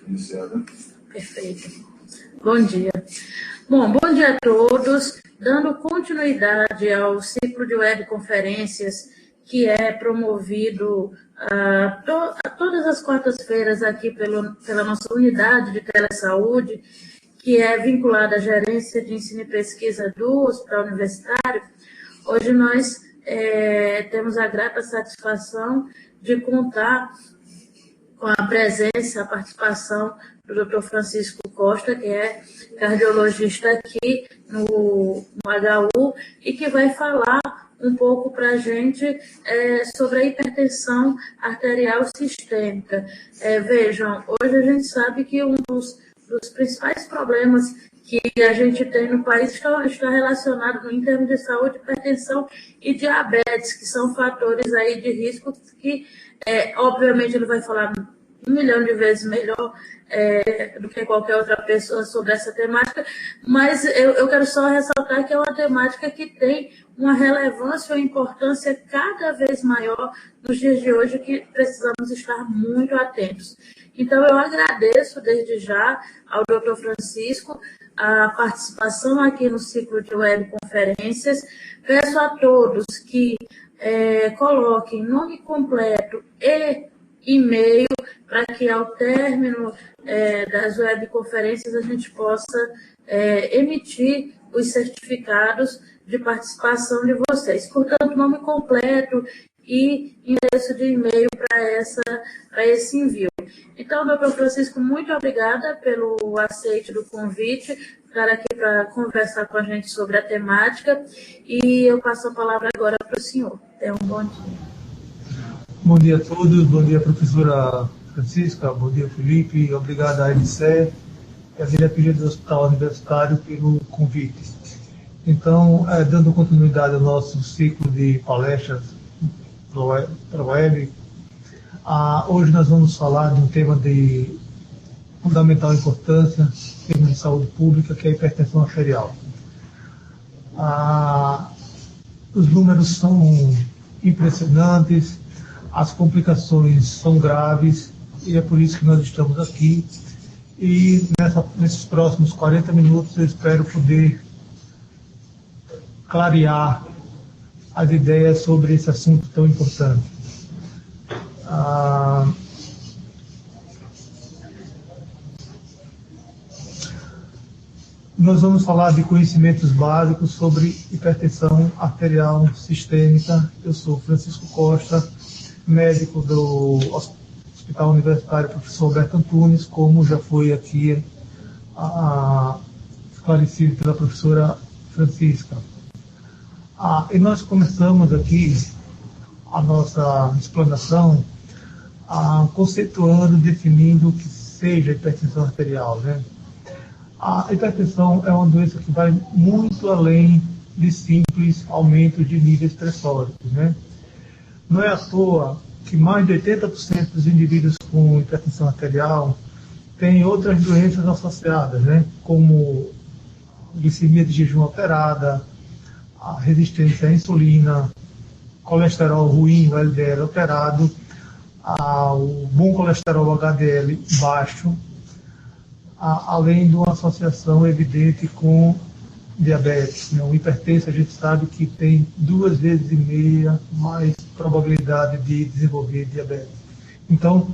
Iniciada. Perfeito. Bom dia. Bom dia a todos. Dando continuidade ao ciclo de webconferências que é promovido todas as quartas-feiras aqui pela nossa unidade de telesaúde, que é vinculada à gerência de ensino e pesquisa do Hospital Universitário. Hoje nós temos a grata satisfação de contar com a presença, a participação do Dr. Francisco Costa, que é cardiologista aqui no HU, e que vai falar um pouco para a gente sobre a hipertensão arterial sistêmica. Vejam, hoje a gente sabe que um dos principais problemas que a gente tem no país está relacionado em termos de saúde, hipertensão e diabetes, que são fatores aí de risco que, obviamente, ele vai falar 1 milhão de vezes melhor do que qualquer outra pessoa sobre essa temática, mas eu quero só ressaltar que é uma temática que tem uma relevância, uma importância cada vez maior nos dias de hoje, que precisamos estar muito atentos. Então, eu agradeço desde já ao Dr. Francisco a participação aqui no ciclo de webconferências. Peço a todos que coloquem nome completo e e-mail para que, ao término das webconferências, a gente possa emitir os certificados de participação de vocês. Portanto, nome completo e endereço de e-mail para esse envio. Então, doutor Francisco, muito obrigada pelo aceite do convite, estar aqui para conversar com a gente sobre a temática, e eu passo a palavra agora para o senhor. Tenha um bom dia. Bom dia a todos, bom dia professora Francisca, bom dia Felipe, obrigado à ENICE e à diretoria do Hospital Universitário pelo convite. Então, dando continuidade ao nosso ciclo de palestras para web, hoje nós vamos falar de um tema de fundamental importância em termos de saúde pública, que é a hipertensão arterial. Os números são impressionantes, as complicações são graves, e é por isso que nós estamos aqui. E nesses próximos 40 minutos eu espero poder clarear as ideias sobre esse assunto tão importante. Nós vamos falar de conhecimentos básicos sobre hipertensão arterial sistêmica. Eu sou Francisco Costa, médico do Hospital Universitário Professor Alberto Antunes, como já foi aqui esclarecido pela professora Francisca. E nós começamos aqui a nossa explanação conceituando, definindo o que seja hipertensão arterial, né? A hipertensão é uma doença que vai muito além de simples aumento de níveis pressóricos, né? Não é à toa que mais de 80% dos indivíduos com hipertensão arterial têm outras doenças associadas, né? Como glicemia de jejum alterada, a resistência à insulina, colesterol ruim, o LDL alterado, o bom colesterol HDL baixo, além de uma associação evidente com diabetes, né? O hipertenso, a gente sabe que tem 2,5 vezes mais probabilidade de desenvolver diabetes. Então,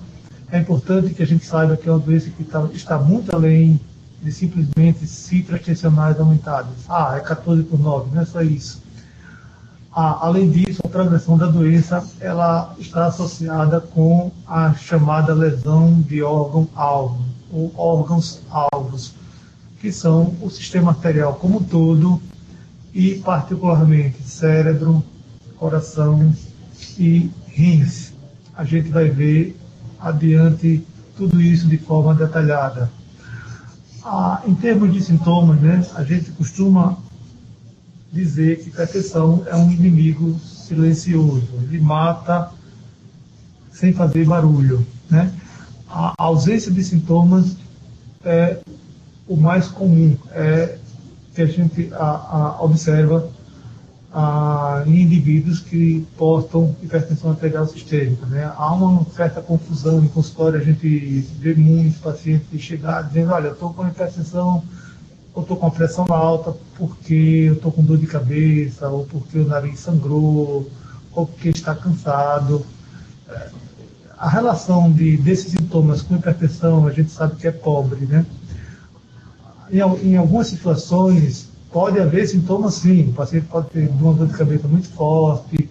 é importante que a gente saiba que é uma doença que está muito além de simplesmente cifras tensionais aumentadas. É 14/9, não é só isso. Além disso, a progressão da doença ela está associada com a chamada lesão de órgão-alvo, ou órgãos-alvos, que são o sistema arterial como um todo e, particularmente, cérebro, coração e rins. A gente vai ver adiante tudo isso de forma detalhada. Em termos de sintomas, né, a gente costuma dizer que a hipertensão é um inimigo silencioso. Ele mata sem fazer barulho, né? A ausência de sintomas é o mais comum, que a gente observa em indivíduos que portam hipertensão arterial sistêmica, né? Há uma certa confusão em consultório, a gente vê muitos pacientes chegar dizendo, olha, eu estou com hipertensão, ou estou com a pressão alta porque eu estou com dor de cabeça, ou porque o nariz sangrou, ou porque está cansado. A relação desses sintomas com hipertensão, a gente sabe que é pobre, né? Em algumas situações, pode haver sintomas sim, o paciente pode ter uma dor de cabeça muito forte,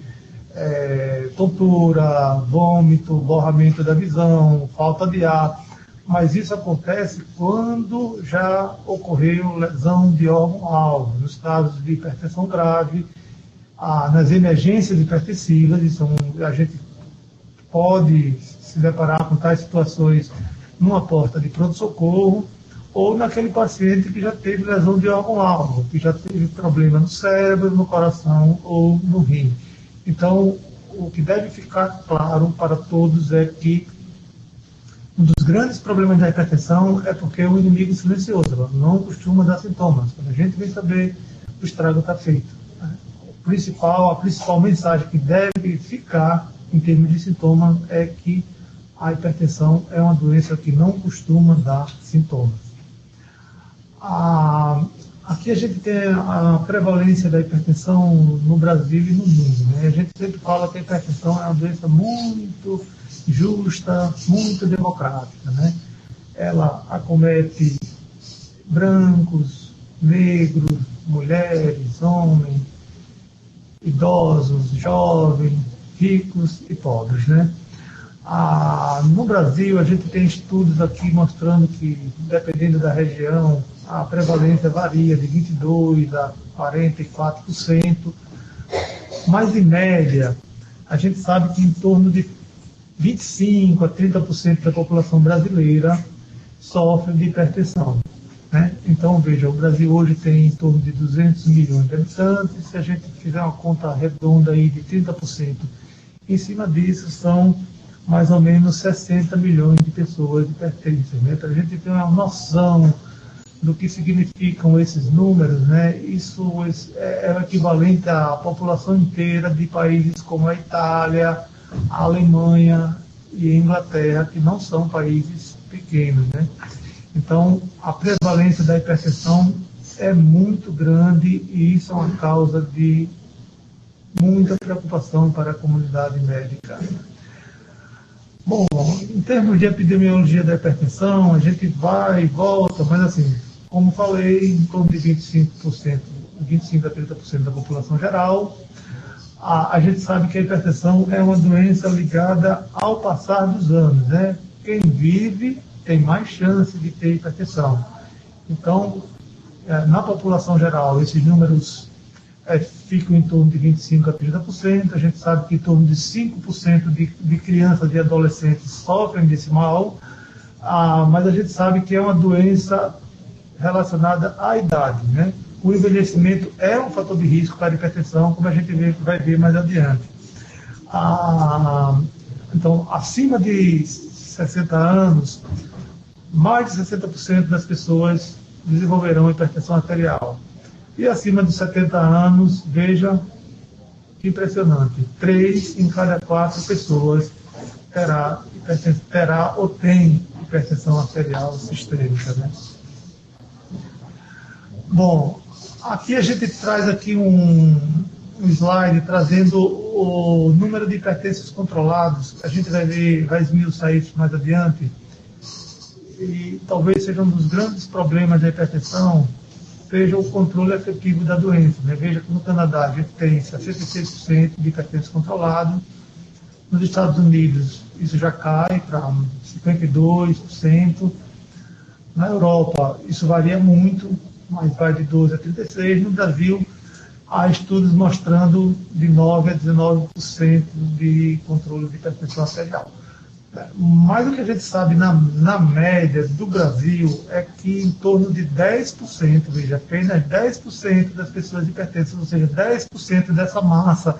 tontura, vômito, borramento da visão, falta de ar, mas isso acontece quando já ocorreu lesão de órgão-alvo, nos casos de hipertensão grave, nas emergências hipertensivas, a gente pode se deparar com tais situações numa porta de pronto-socorro, ou naquele paciente que já teve lesão de órgão-alvo, que já teve problema no cérebro, no coração ou no rim. Então, o que deve ficar claro para todos é que um dos grandes problemas da hipertensão é porque é um inimigo silencioso, ela não costuma dar sintomas. Quando a gente vem saber, o estrago está feito. A principal mensagem que deve ficar em termos de sintoma é que a hipertensão é uma doença que não costuma dar sintomas. Aqui a gente tem a prevalência da hipertensão no Brasil e no mundo, né? A gente sempre fala que a hipertensão é uma doença muito justa, muito democrática, né? Ela acomete brancos, negros, mulheres, homens, idosos, jovens, ricos e pobres, né? No Brasil, a gente tem estudos aqui mostrando que, dependendo da região, a prevalência varia de 22% a 44%, mas, em média, a gente sabe que em torno de 25% a 30% da população brasileira sofre de hipertensão, né? Então, veja, o Brasil hoje tem em torno de 200 milhões de habitantes, se a gente fizer uma conta redonda aí de 30%, em cima disso são mais ou menos 60 milhões de pessoas hipertensas, né? Para a gente ter uma noção do que significam esses números, né? Isso é o equivalente à população inteira de países como a Itália, a Alemanha e a Inglaterra, que não são países pequenos, né? Então, a prevalência da hipertensão é muito grande e isso é uma causa de muita preocupação para a comunidade médica. Bom, em termos de epidemiologia da hipertensão, a gente vai e volta, mas assim, como falei, em torno de 25% a 30% da população geral. A gente sabe que a hipertensão é uma doença ligada ao passar dos anos, né? Quem vive tem mais chance de ter hipertensão. Então, na população geral, esses números ficam em torno de 25% a 30%. A gente sabe que em torno de 5% de crianças e adolescentes sofrem desse mal, mas a gente sabe que é uma doença relacionada à idade, né? O envelhecimento é um fator de risco para a hipertensão, como a gente vai ver mais adiante. Então, acima de 60 anos, mais de 60% das pessoas desenvolverão hipertensão arterial. E acima de 70 anos, veja que impressionante, 3 em cada 4 pessoas terá ou tem hipertensão arterial sistêmica, né? Bom, aqui a gente traz aqui um slide trazendo o número de hipertensos controlados. A gente vai esmiuçar isso mais adiante. E talvez seja um dos grandes problemas da hipertensão, seja o controle efetivo da doença, né? Veja que no Canadá a gente tem 66% de hipertensos controlados. Nos Estados Unidos isso já cai para 52%. Na Europa isso varia muito, mas vai de 12% a 36%. No Brasil, há estudos mostrando de 9% a 19% de controle de hipertensão arterial. Mas o que a gente sabe na média do Brasil é que em torno de 10%, veja, apenas 10% das pessoas hipertensas, ou seja, 10% dessa massa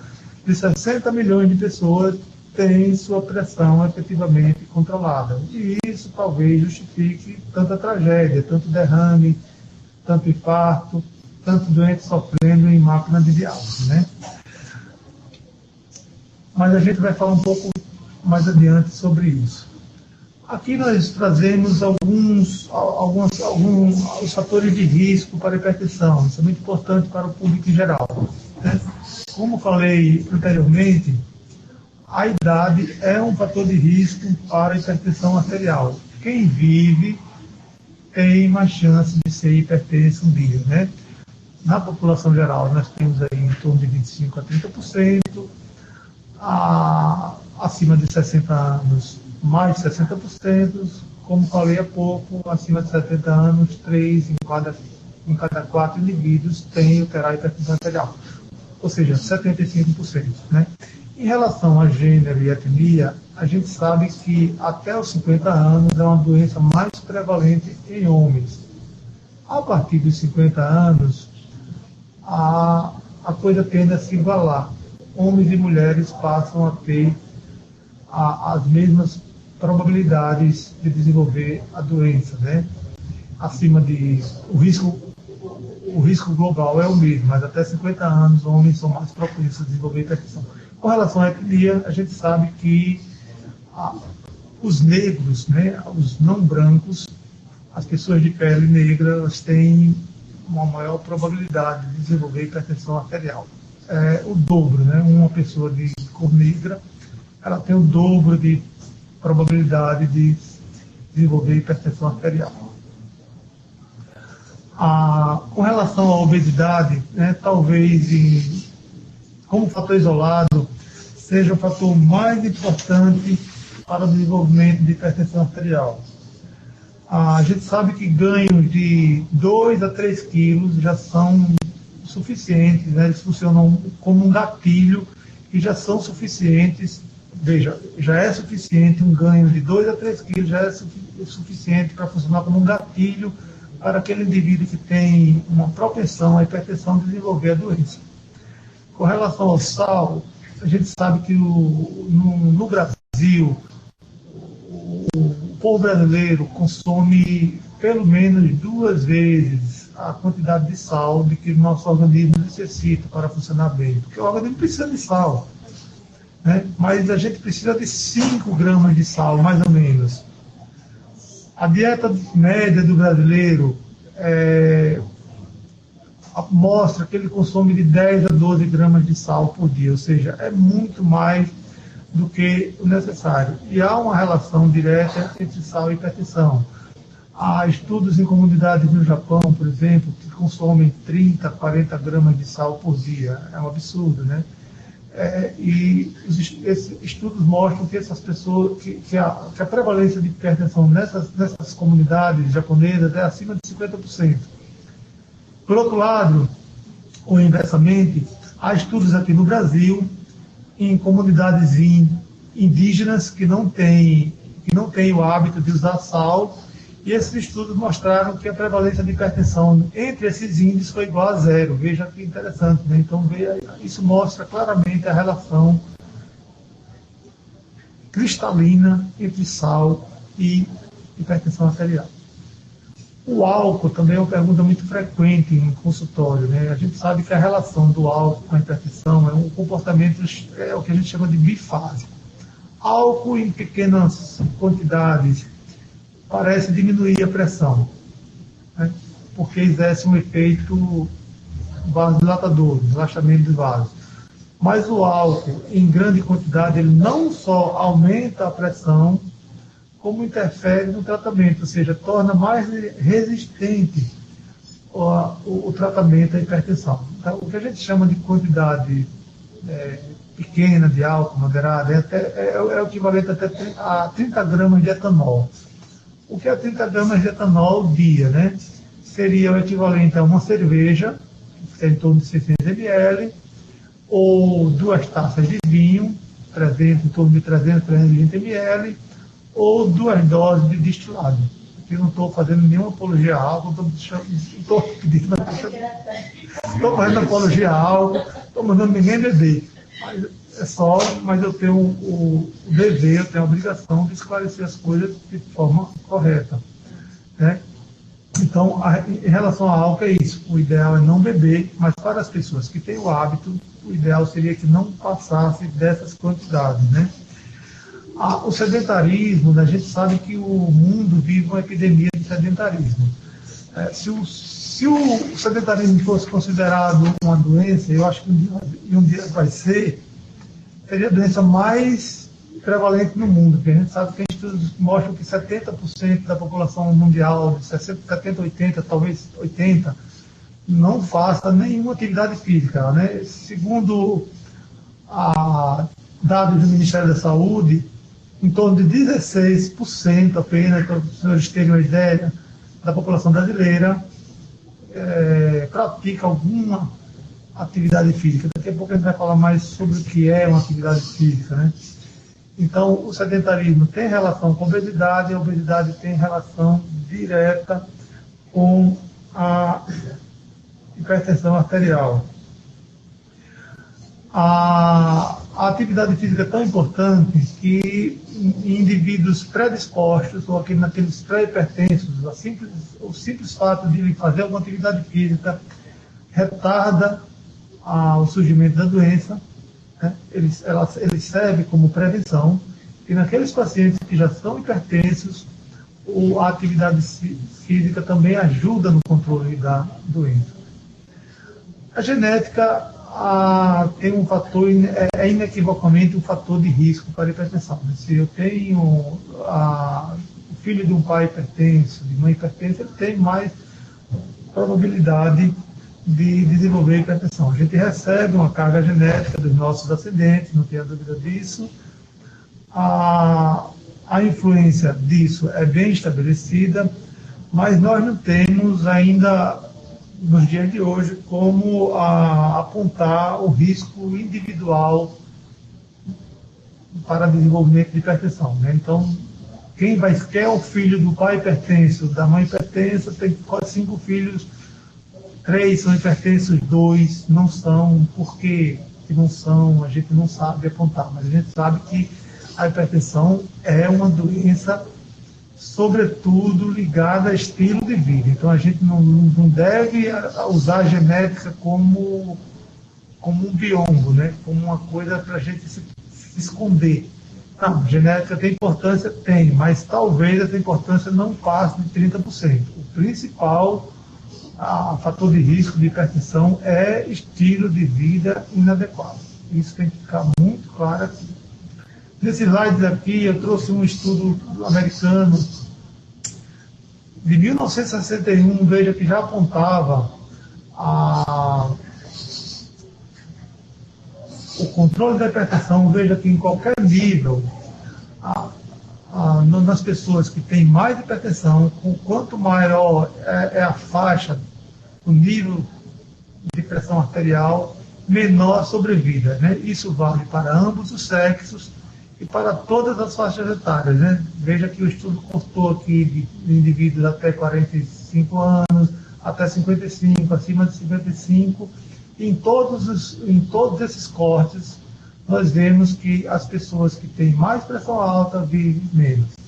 de 60 milhões de pessoas tem sua pressão efetivamente controlada. E isso talvez justifique tanta tragédia, tanto derrame, tanto infarto, tanto doentes sofrendo em máquina de diálise, né? Mas a gente vai falar um pouco mais adiante sobre isso. Aqui nós trazemos alguns os fatores de risco para a hipertensão. Isso é muito importante para o público em geral, né? Como falei anteriormente, a idade é um fator de risco para a hipertensão arterial. Quem vive tem mais chance de ser hipertenso um dia, né? Na população geral, nós temos aí em torno de 25% a 30%, acima de 60 anos, mais de 60%, como falei há pouco, acima de 70 anos, 3 em cada 4 indivíduos terá hipertensão arterial, ou seja, 75%, né? Em relação a gênero e etnia, a gente sabe que até os 50 anos é uma doença mais prevalente em homens. A partir dos 50 anos, a coisa tende a se igualar. Homens e mulheres passam a ter as mesmas probabilidades de desenvolver a doença, né? Acima de o risco global é o mesmo, mas até 50 anos homens são mais propensos a desenvolver hipertensão. Com relação à etnia, a gente sabe que os negros, né, os não brancos, as pessoas de pele negra, elas têm uma maior probabilidade de desenvolver hipertensão arterial. É o dobro, né? Uma pessoa de cor negra, ela tem o dobro de probabilidade de desenvolver hipertensão arterial. Com relação à obesidade, né, talvez como fator isolado seja o fator mais importante para o desenvolvimento de hipertensão arterial. A gente sabe que ganhos de 2 a 3 quilos já são suficientes, né? Eles funcionam como um gatilho e já são suficientes. Veja, já é suficiente um ganho de 2 a 3 quilos, já é suficiente para funcionar como um gatilho para aquele indivíduo que tem uma propensão à hipertensão desenvolver a doença. Com relação ao sal, a gente sabe que no Brasil, o povo brasileiro consome pelo menos 2 vezes a quantidade de sal de que o nosso organismo necessita para funcionar bem. Porque o organismo precisa de sal, né? Mas a gente precisa de 5 gramas de sal, mais ou menos. A dieta média do brasileiro mostra que ele consome de 10 a 12 gramas de sal por dia, ou seja, é muito mais do que o necessário. E há uma relação direta entre sal e hipertensão. Há estudos em comunidades no Japão, por exemplo, que consomem 30, 40 gramas de sal por dia. É um absurdo, né? E esses estudos mostram que essas pessoas, que a prevalência de hipertensão nessas comunidades japonesas é acima de 50%. Por outro lado, ou inversamente, há estudos aqui no Brasil, em comunidades indígenas que não têm o hábito de usar sal, e esses estudos mostraram que a prevalência de hipertensão entre esses índios foi igual a 0. Veja que interessante, né? Então, isso mostra claramente a relação cristalina entre sal e hipertensão arterial. O álcool também é uma pergunta muito frequente em consultório, né? A gente sabe que a relação do álcool com a hipertensão é um comportamento, é o que a gente chama de bifásico. Álcool em pequenas quantidades parece diminuir a pressão, né? Porque exerce um efeito vasodilatador, relaxamento dos vasos. Mas o álcool, em grande quantidade, ele não só aumenta a pressão, como interfere no tratamento, ou seja, torna mais resistente o tratamento à hipertensão. Então, o que a gente chama de quantidade pequena de álcool, moderada, é o equivalente até a 30 gramas de etanol. O que é 30 gramas de etanol dia, né? Seria o equivalente a uma cerveja, que é em torno de 600 ml, ou 2 taças de vinho, em torno de 300, 320 ml, ou 2 doses de destilado. Aqui eu não estou fazendo nenhuma apologia a álcool, estou pedindo, estou fazendo apologia a álcool, estou mandando ninguém beber. Mas eu tenho o dever, eu tenho a obrigação de esclarecer as coisas de forma correta, né? Então, em relação ao álcool, é isso. O ideal é não beber, mas para as pessoas que têm o hábito, o ideal seria que não passasse dessas quantidades, né? O sedentarismo, né, a gente sabe que o mundo vive uma epidemia de sedentarismo. Se o sedentarismo fosse considerado uma doença, eu acho que um dia vai ser, seria a doença mais prevalente no mundo, porque a gente sabe que tem estudos que mostram que 70% da população mundial, 70, 80, talvez 80%, não faça nenhuma atividade física, né? Segundo dados do Ministério da Saúde, em torno de 16% apenas, para os senhores terem uma ideia, da população brasileira pratica alguma atividade física. Daqui a pouco a gente vai falar mais sobre o que é uma atividade física, né? Então, o sedentarismo tem relação com a obesidade, e a obesidade tem relação direta com a hipertensão arterial. A atividade física é tão importante que em indivíduos predispostos ou naqueles pré-hipertensos, o simples fato de fazer alguma atividade física retarda o surgimento da doença, né? Ele serve como prevenção, e naqueles pacientes que já são hipertensos, a atividade física também ajuda no controle da doença. A genética tem um fator, inequivocamente um fator de risco para a hipertensão. Se eu tenho o filho de um pai hipertenso, de mãe hipertensa, ele tem mais probabilidade de desenvolver hipertensão. A gente recebe uma carga genética dos nossos ascendentes, não tenha dúvida disso. A influência disso é bem estabelecida, mas nós não temos ainda, nos dias de hoje, como apontar o risco individual para desenvolvimento de hipertensão, né? Então, quem é o filho do pai hipertenso, da mãe hipertensa, tem 5 filhos, 3 são hipertensos, 2 não são. Por que não são? A gente não sabe apontar, mas a gente sabe que a hipertensão é uma doença sobretudo ligada a estilo de vida. Então a gente não deve usar a genética como um biombo, né? Como uma coisa para a gente se esconder. Não, a genética tem importância? Tem, mas talvez essa importância não passe de 30%. O principal fator de risco de hipertensão é estilo de vida inadequado. Isso tem que ficar muito claro aqui. Nesse slide aqui eu trouxe um estudo americano de 1961, veja que já apontava o controle da hipertensão. Veja que em qualquer nível, nas pessoas que têm mais hipertensão, quanto maior é a faixa, o nível de pressão arterial, menor a sobrevida, né? Isso vale para ambos os sexos e para todas as faixas etárias, né? Veja que o estudo constou aqui de indivíduos até 45 anos, até 55, acima de 55. Em todos esses cortes, nós vemos que as pessoas que têm mais pressão alta vivem menos.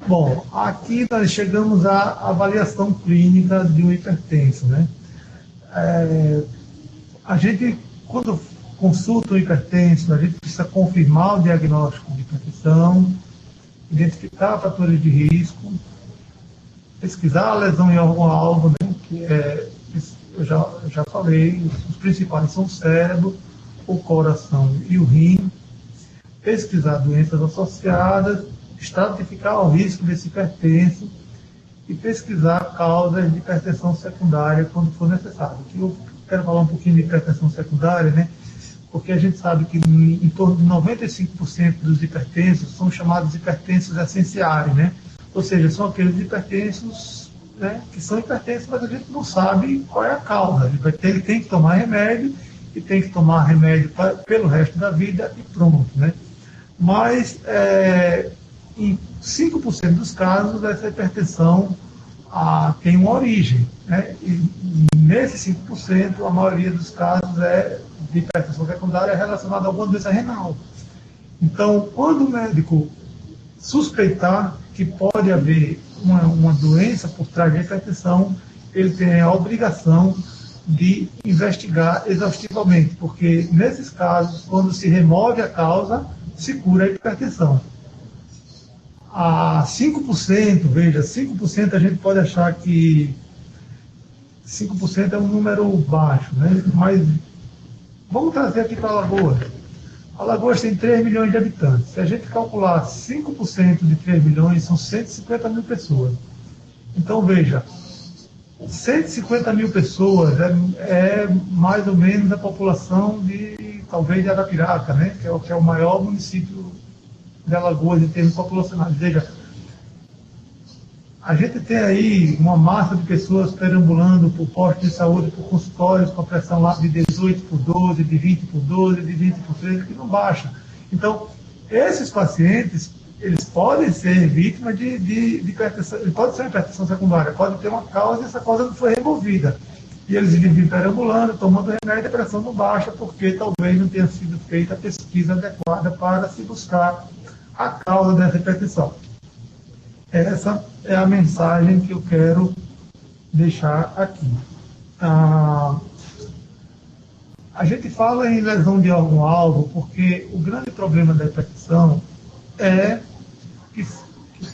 Bom, aqui nós chegamos à avaliação clínica de um hipertenso, né? A gente, quando consulta o hipertenso, a gente precisa confirmar o diagnóstico de hipertensão, identificar fatores de risco, pesquisar a lesão em órgão-alvo, né? Que eu já falei, os principais são o cérebro, o coração e o rim, pesquisar doenças associadas, estratificar o risco desse hipertenso e pesquisar causas de hipertensão secundária quando for necessário. Aqui eu quero falar um pouquinho de hipertensão secundária, né? Porque a gente sabe que em torno de 95% dos hipertensos são chamados hipertensos essenciais, né? Ou seja, são aqueles hipertensos, né, que são hipertensos, mas a gente não sabe qual é a causa. Ele tem que tomar remédio, e tem que tomar remédio pelo resto da vida e pronto, né? Mas em 5% dos casos, essa hipertensão tem uma origem, né? E nesses 5%, a maioria dos casos de hipertensão secundária é relacionada a alguma doença renal. Então, quando o médico suspeitar que pode haver uma doença por trás da hipertensão, ele tem a obrigação de investigar exaustivamente, porque nesses casos, quando se remove a causa, se cura a hipertensão. A 5%, veja, 5% a gente pode achar que 5% é um número baixo, né? Mas vamos trazer aqui para Alagoas. Alagoas tem 3 milhões de habitantes. Se a gente calcular 5% de 3 milhões, são 150 mil pessoas. Então, veja, 150 mil pessoas é mais ou menos a população de, talvez, de Arapiraca, né? Que é o maior município de Alagoas em termos populacionais. Veja, a gente tem aí uma massa de pessoas perambulando por postos de saúde, por consultórios, com a pressão lá de 18 por 12, de 20 por 12, de 20 por 13, que não baixa. Então, esses pacientes, eles podem ser vítimas de hipertensão, pode ser uma hipertensão secundária, pode ter uma causa e essa causa não foi removida. E eles vivem perambulando, tomando remédio, a pressão não baixa, porque talvez não tenha sido feita a pesquisa adequada para se buscar a causa dessa hipertensão. Essa é a mensagem que eu quero deixar aqui. A gente fala em lesão de órgão-alvo porque o grande problema da hipertensão é que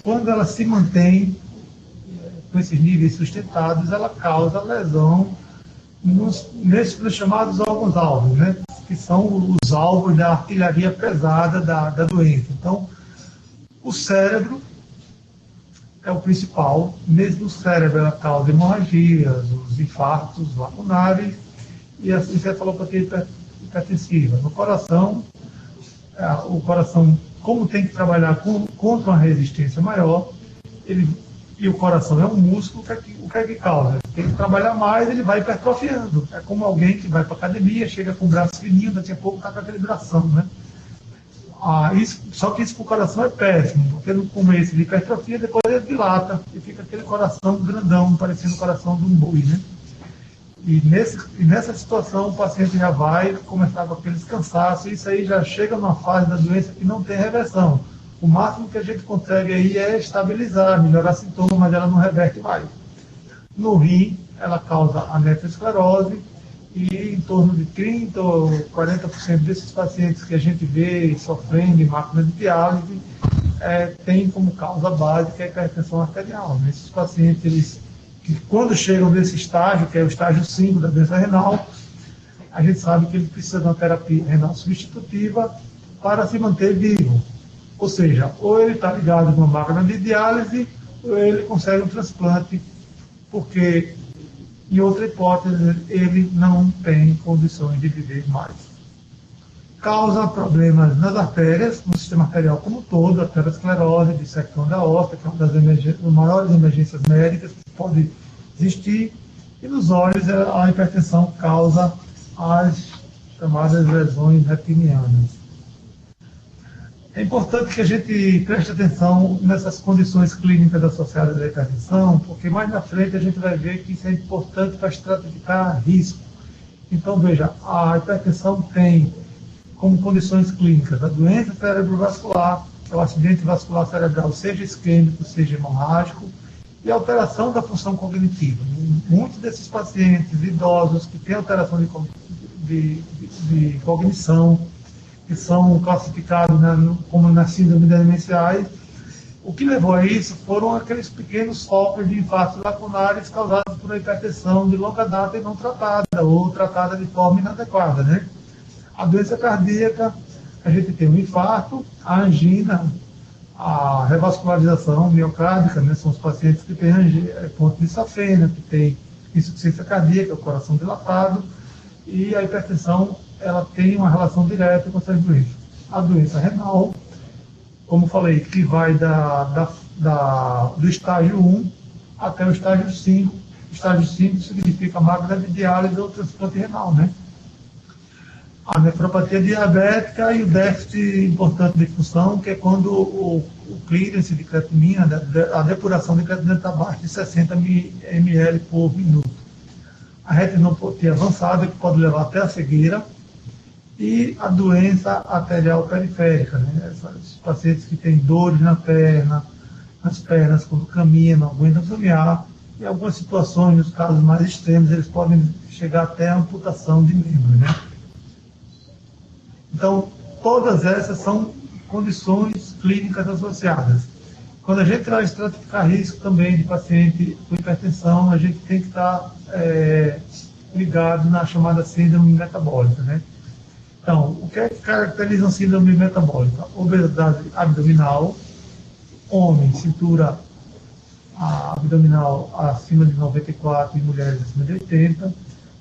quando ela se mantém com esses níveis sustentados, ela causa lesão nesses chamados órgãos-alvos, né? Que são os alvos da artilharia pesada da doença. Então, o cérebro é o principal. Mesmo o cérebro, ela causa hemorragias, os infartos lacunares e a encefalopatia hipertensiva. No coração, o coração, como tem que trabalhar contra uma resistência maior, e o coração é um músculo, o que é que causa? Tem que trabalhar mais, ele vai hipertrofiando. É como alguém que vai para a academia, chega com o braço fininho, daqui a pouco está com aquele bração, né? Só que isso para o coração é péssimo, porque no começo ele hipertrofia, depois ele dilata e fica aquele coração grandão, parecendo o coração de um boi, né? E nessa situação o paciente já vai começar com aqueles cansaços, e isso aí já chega numa fase da doença que não tem reversão. O máximo que a gente consegue aí é estabilizar, melhorar sintomas, mas ela não reverte mais. No rim, ela causa a nefroesclerose, e em torno de 30% ou 40% desses pacientes que a gente vê sofrendo em máquina de diálise tem como causa básica a hipertensão arterial. Esses pacientes, que quando chegam nesse estágio, que é o estágio 5 da doença renal, a gente sabe que ele precisa de uma terapia renal substitutiva para se manter vivo. Ou seja, ou ele está ligado numa máquina de diálise, ou ele consegue um transplante, porque, em outra hipótese, ele não tem condições de viver mais. Causa problemas nas artérias, no sistema arterial como um todo, aterosclerose, dissecção da aorta, que é uma das maiores emergências médicas que pode existir, e nos olhos a hipertensão causa as chamadas lesões retinianas. É importante que a gente preste atenção nessas condições clínicas associadas à hipertensão, porque mais na frente a gente vai ver que isso é importante para estratificar risco. Então, veja, a hipertensão tem como condições clínicas a doença cerebrovascular, o acidente vascular cerebral, seja isquêmico, seja hemorrágico, e a alteração da função cognitiva. Muitos desses pacientes idosos que têm alteração de cognição, que são classificados como nas síndromes demenciais, o que levou a isso foram aqueles pequenos focos de infartos lacunares causados por uma hipertensão de longa data e não tratada, ou tratada de forma inadequada, né? A doença cardíaca, a gente tem o infarto, a angina, a revascularização miocárdica, né? São os pacientes que têm ponto de safena, que têm insuficiência cardíaca, o coração dilatado, e a hipertensão, ela tem uma relação direta com essas doenças. A doença renal, como falei, que vai do estágio 1 até o estágio 5. Estágio 5 significa máquina de diálise ou transplante renal, né? A nefropatia diabética e o déficit importante de função, que é quando o clearance de creatinina, a depuração de creatinina está abaixo de 60 ml por minuto. A retinopatia avançada, que pode levar até a cegueira, e a doença arterial periférica, né? Esses pacientes que têm dores na perna, nas pernas, quando caminham, não aguentam caminhar. Em algumas situações, nos casos mais extremos, eles podem chegar até a amputação de membro, né? Então, todas essas são condições clínicas associadas. Quando a gente vai estratificar risco também de paciente com hipertensão, a gente tem que estar ligado na chamada síndrome metabólica, né? Então, o que é que caracteriza uma síndrome metabólica? Obesidade abdominal, homem, cintura abdominal acima de 94 e mulheres acima de 80,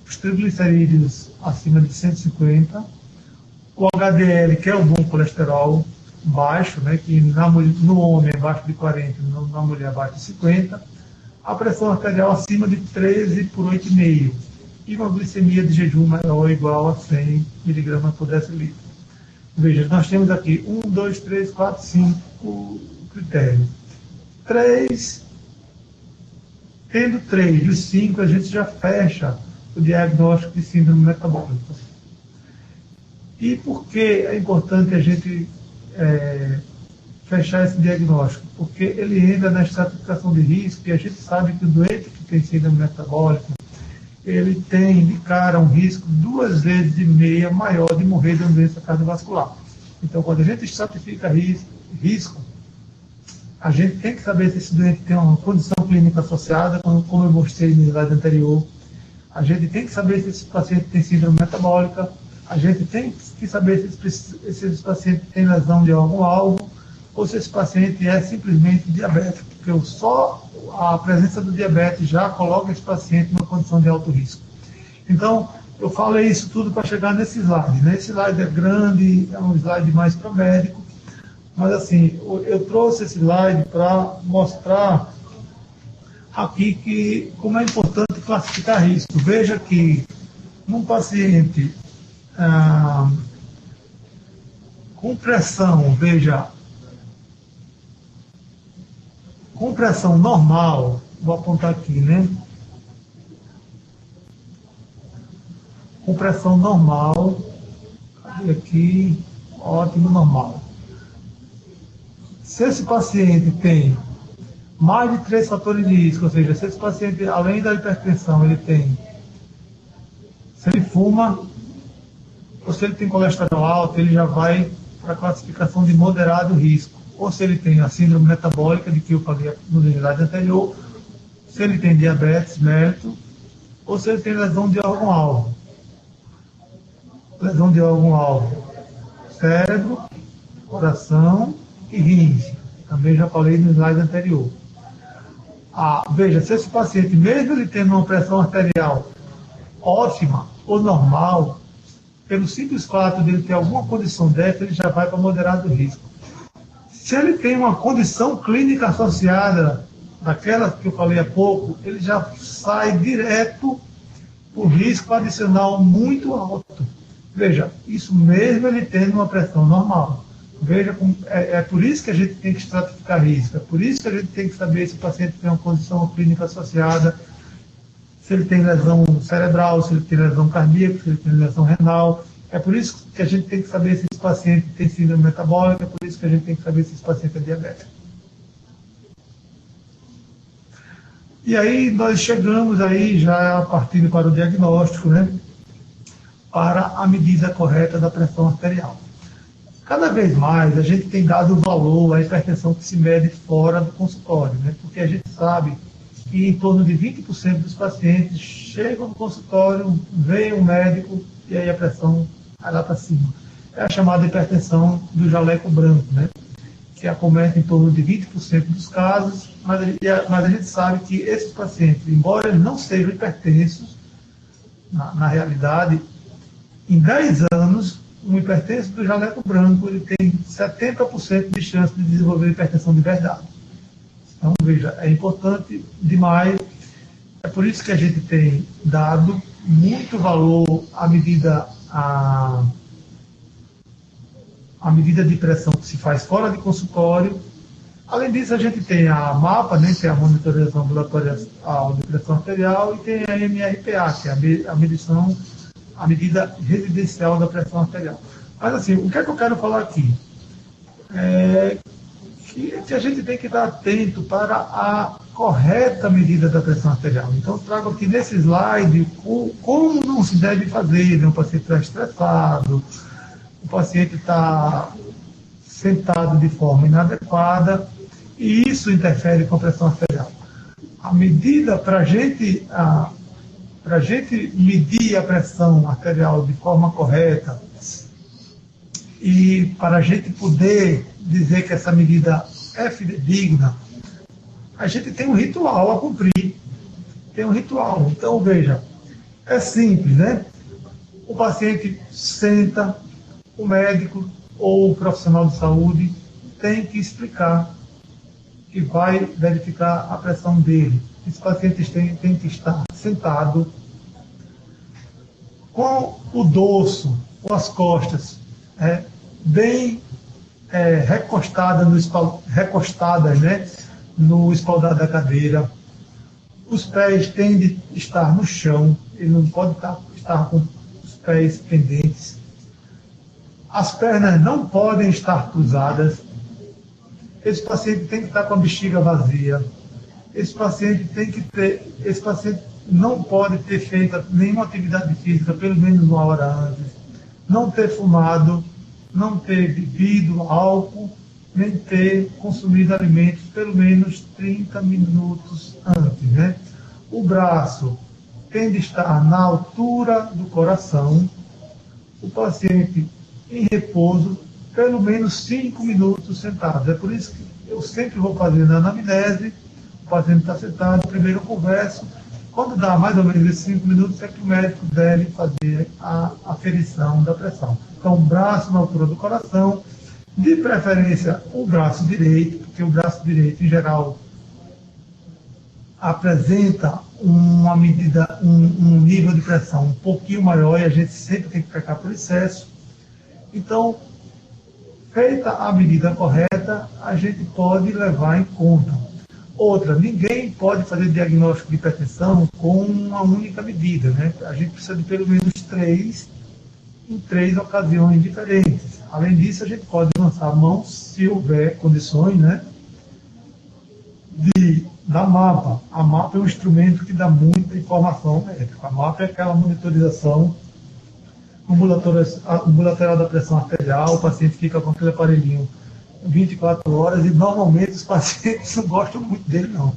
os triglicerídeos acima de 150, o HDL, que é o bom colesterol, baixo, né, que no homem é abaixo de 40, na mulher abaixo de 50, a pressão arterial acima de 13 por 8,5 e uma glicemia de jejum maior ou igual a 100 mg por decilitro. Veja, nós temos aqui 1, 2, 3, 4, 5 critérios. Tendo 3 dos 5, a gente já fecha o diagnóstico de síndrome metabólica. E por que é importante a gente fechar esse diagnóstico? Porque ele entra na estratificação de risco e a gente sabe que o doente que tem síndrome metabólica, ele tem de cara um risco 2,5 vezes maior de morrer de uma doença cardiovascular. Então, quando a gente estratifica risco, a gente tem que saber se esse doente tem uma condição clínica associada, como eu mostrei no slide anterior. A gente tem que saber se esse paciente tem síndrome metabólica. A gente tem que saber se esse paciente tem lesão de órgão-alvo ou se esse paciente é simplesmente diabético, porque só a presença do diabetes já coloca esse paciente numa condição de alto risco. Então, eu falei isso tudo para chegar nesse slide, né? Esse slide é grande, é um slide mais para médico, mas assim, eu trouxe esse slide para mostrar aqui como é importante classificar risco. Veja que num paciente com pressão, com pressão normal, vou apontar aqui, né? Com pressão normal, aqui, ótimo, normal. Se esse paciente tem mais de 3 fatores de risco, ou seja, se esse paciente, além da hipertensão, se ele fuma, ou se ele tem colesterol alto, ele já vai para a classificação de moderado risco. Ou se ele tem a síndrome metabólica, de que eu falei no slide anterior, se ele tem diabetes mellitus, ou se ele tem lesão de órgão-alvo. Lesão de órgão-alvo, cérebro, coração e rins. Também já falei no slide anterior. Veja, se esse paciente, mesmo ele tendo uma pressão arterial ótima ou normal, pelo simples fato de ele ter alguma condição dessa, ele já vai para moderado risco. Se ele tem uma condição clínica associada, daquela que eu falei há pouco, ele já sai direto por risco adicional muito alto. Veja, isso mesmo ele tendo uma pressão normal. Veja, é por isso que a gente tem que estratificar risco, é por isso que a gente tem que saber se o paciente tem uma condição clínica associada, se ele tem lesão cerebral, se ele tem lesão cardíaca, se ele tem lesão renal. É por isso que a gente tem que saber se esse paciente tem síndrome metabólica, é por isso que a gente tem que saber se esse paciente é diabético. E aí nós chegamos aí já partindo para o diagnóstico, né? Para a medida correta da pressão arterial. Cada vez mais a gente tem dado valor à hipertensão que se mede fora do consultório, né? Porque a gente sabe que em torno de 20% dos pacientes chegam no consultório, veem um médico e aí a pressão vai lá para cima. É a chamada hipertensão do jaleco branco, né? Que acomete em torno de 20% dos casos, mas a gente sabe que esses pacientes, embora eles não sejam hipertensos, na realidade, em 10 anos, um hipertenso do jaleco branco ele tem 70% de chance de desenvolver hipertensão de verdade. Então, veja, é importante demais. É por isso que a gente tem dado muito valor à medida de pressão que se faz fora de consultório. Além disso, a gente tem a MAPA, né, que é a monitorização ambulatorial de pressão arterial, e tem a MRPA, que é a medida residencial da pressão arterial. Mas assim, o que é que eu quero falar aqui? que a gente tem que estar atento para a correta medida da pressão arterial. Então, trago aqui nesse slide como não se deve fazer, né? O paciente está estressado, o paciente está sentado de forma inadequada, e isso interfere com a pressão arterial. A medida para a gente medir a pressão arterial de forma correta e para a gente poder dizer que essa medida é fidedigna, a gente tem um ritual a cumprir. Tem um ritual. Então, veja, é simples, né? O paciente senta, o médico ou o profissional de saúde tem que explicar que vai verificar a pressão dele. Esse paciente tem que estar sentado com o dorso, com as costas bem recostadas, né, no espaldar da cadeira. Os pés têm de estar no chão, ele não pode estar com os pés pendentes. As pernas não podem estar cruzadas. Esse paciente tem que estar com a bexiga vazia. Esse paciente não pode ter feito nenhuma atividade física pelo menos 1 hora antes, não ter fumado, não ter bebido álcool, nem ter consumido alimentos pelo menos 30 minutos antes, né? O braço tem de estar na altura do coração, o paciente em repouso, pelo menos 5 minutos sentado. É por isso que eu sempre vou fazer na anamnese, o paciente está sentado, primeiro eu converso, quando dá mais ou menos esses 5 minutos é que o médico deve fazer a aferição da pressão. Então, o braço na altura do coração, de preferência o braço direito, porque o braço direito, em geral, apresenta uma medida, um nível de pressão um pouquinho maior e a gente sempre tem que pecar por excesso. Então, feita a medida correta, a gente pode levar em conta. Outra, ninguém pode fazer diagnóstico de hipertensão com uma única medida, né? A gente precisa de pelo menos 3 em 3 ocasiões diferentes. Além disso, a gente pode lançar a mão, se houver condições, né, da MAPA. A MAPA é um instrumento que dá muita informação médica. A MAPA é aquela monitorização ambulatorial da pressão arterial, o paciente fica com aquele aparelhinho 24 horas e normalmente os pacientes não gostam muito dele, não.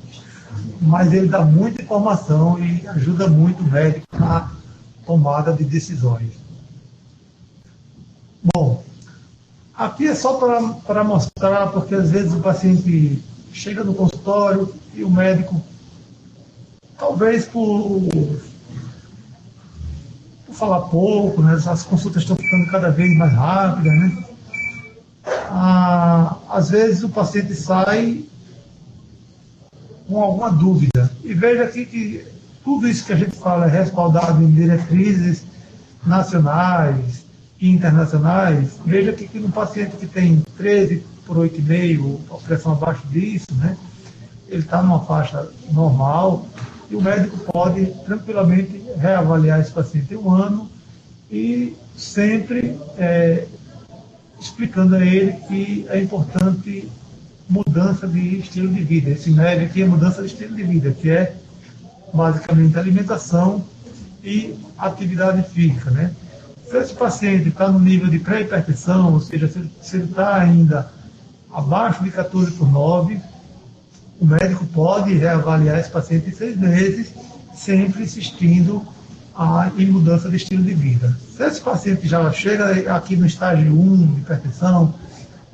Mas ele dá muita informação e ajuda muito o médico na tomada de decisões. Bom, aqui é só para mostrar, porque às vezes o paciente chega no consultório e o médico, talvez por falar pouco, né, as consultas estão ficando cada vez mais rápidas, né? Às vezes o paciente sai com alguma dúvida. E veja aqui que tudo isso que a gente fala é respaldado em diretrizes nacionais e internacionais. Veja aqui que no paciente que tem 13 por 8,5, a pressão abaixo disso, né, ele está numa faixa normal e o médico pode tranquilamente reavaliar esse paciente em 1 ano e sempre explicando a ele que é importante mudança de estilo de vida. Esse médio aqui é mudança de estilo de vida, que é basicamente alimentação e atividade física, né? Se esse paciente está no nível de pré-hipertensão, ou seja, se ele está ainda abaixo de 14/9, o médico pode reavaliar esse paciente em 6 meses, sempre insistindo em mudança de estilo de vida. Se esse paciente já chega aqui no estágio 1 de hipertensão,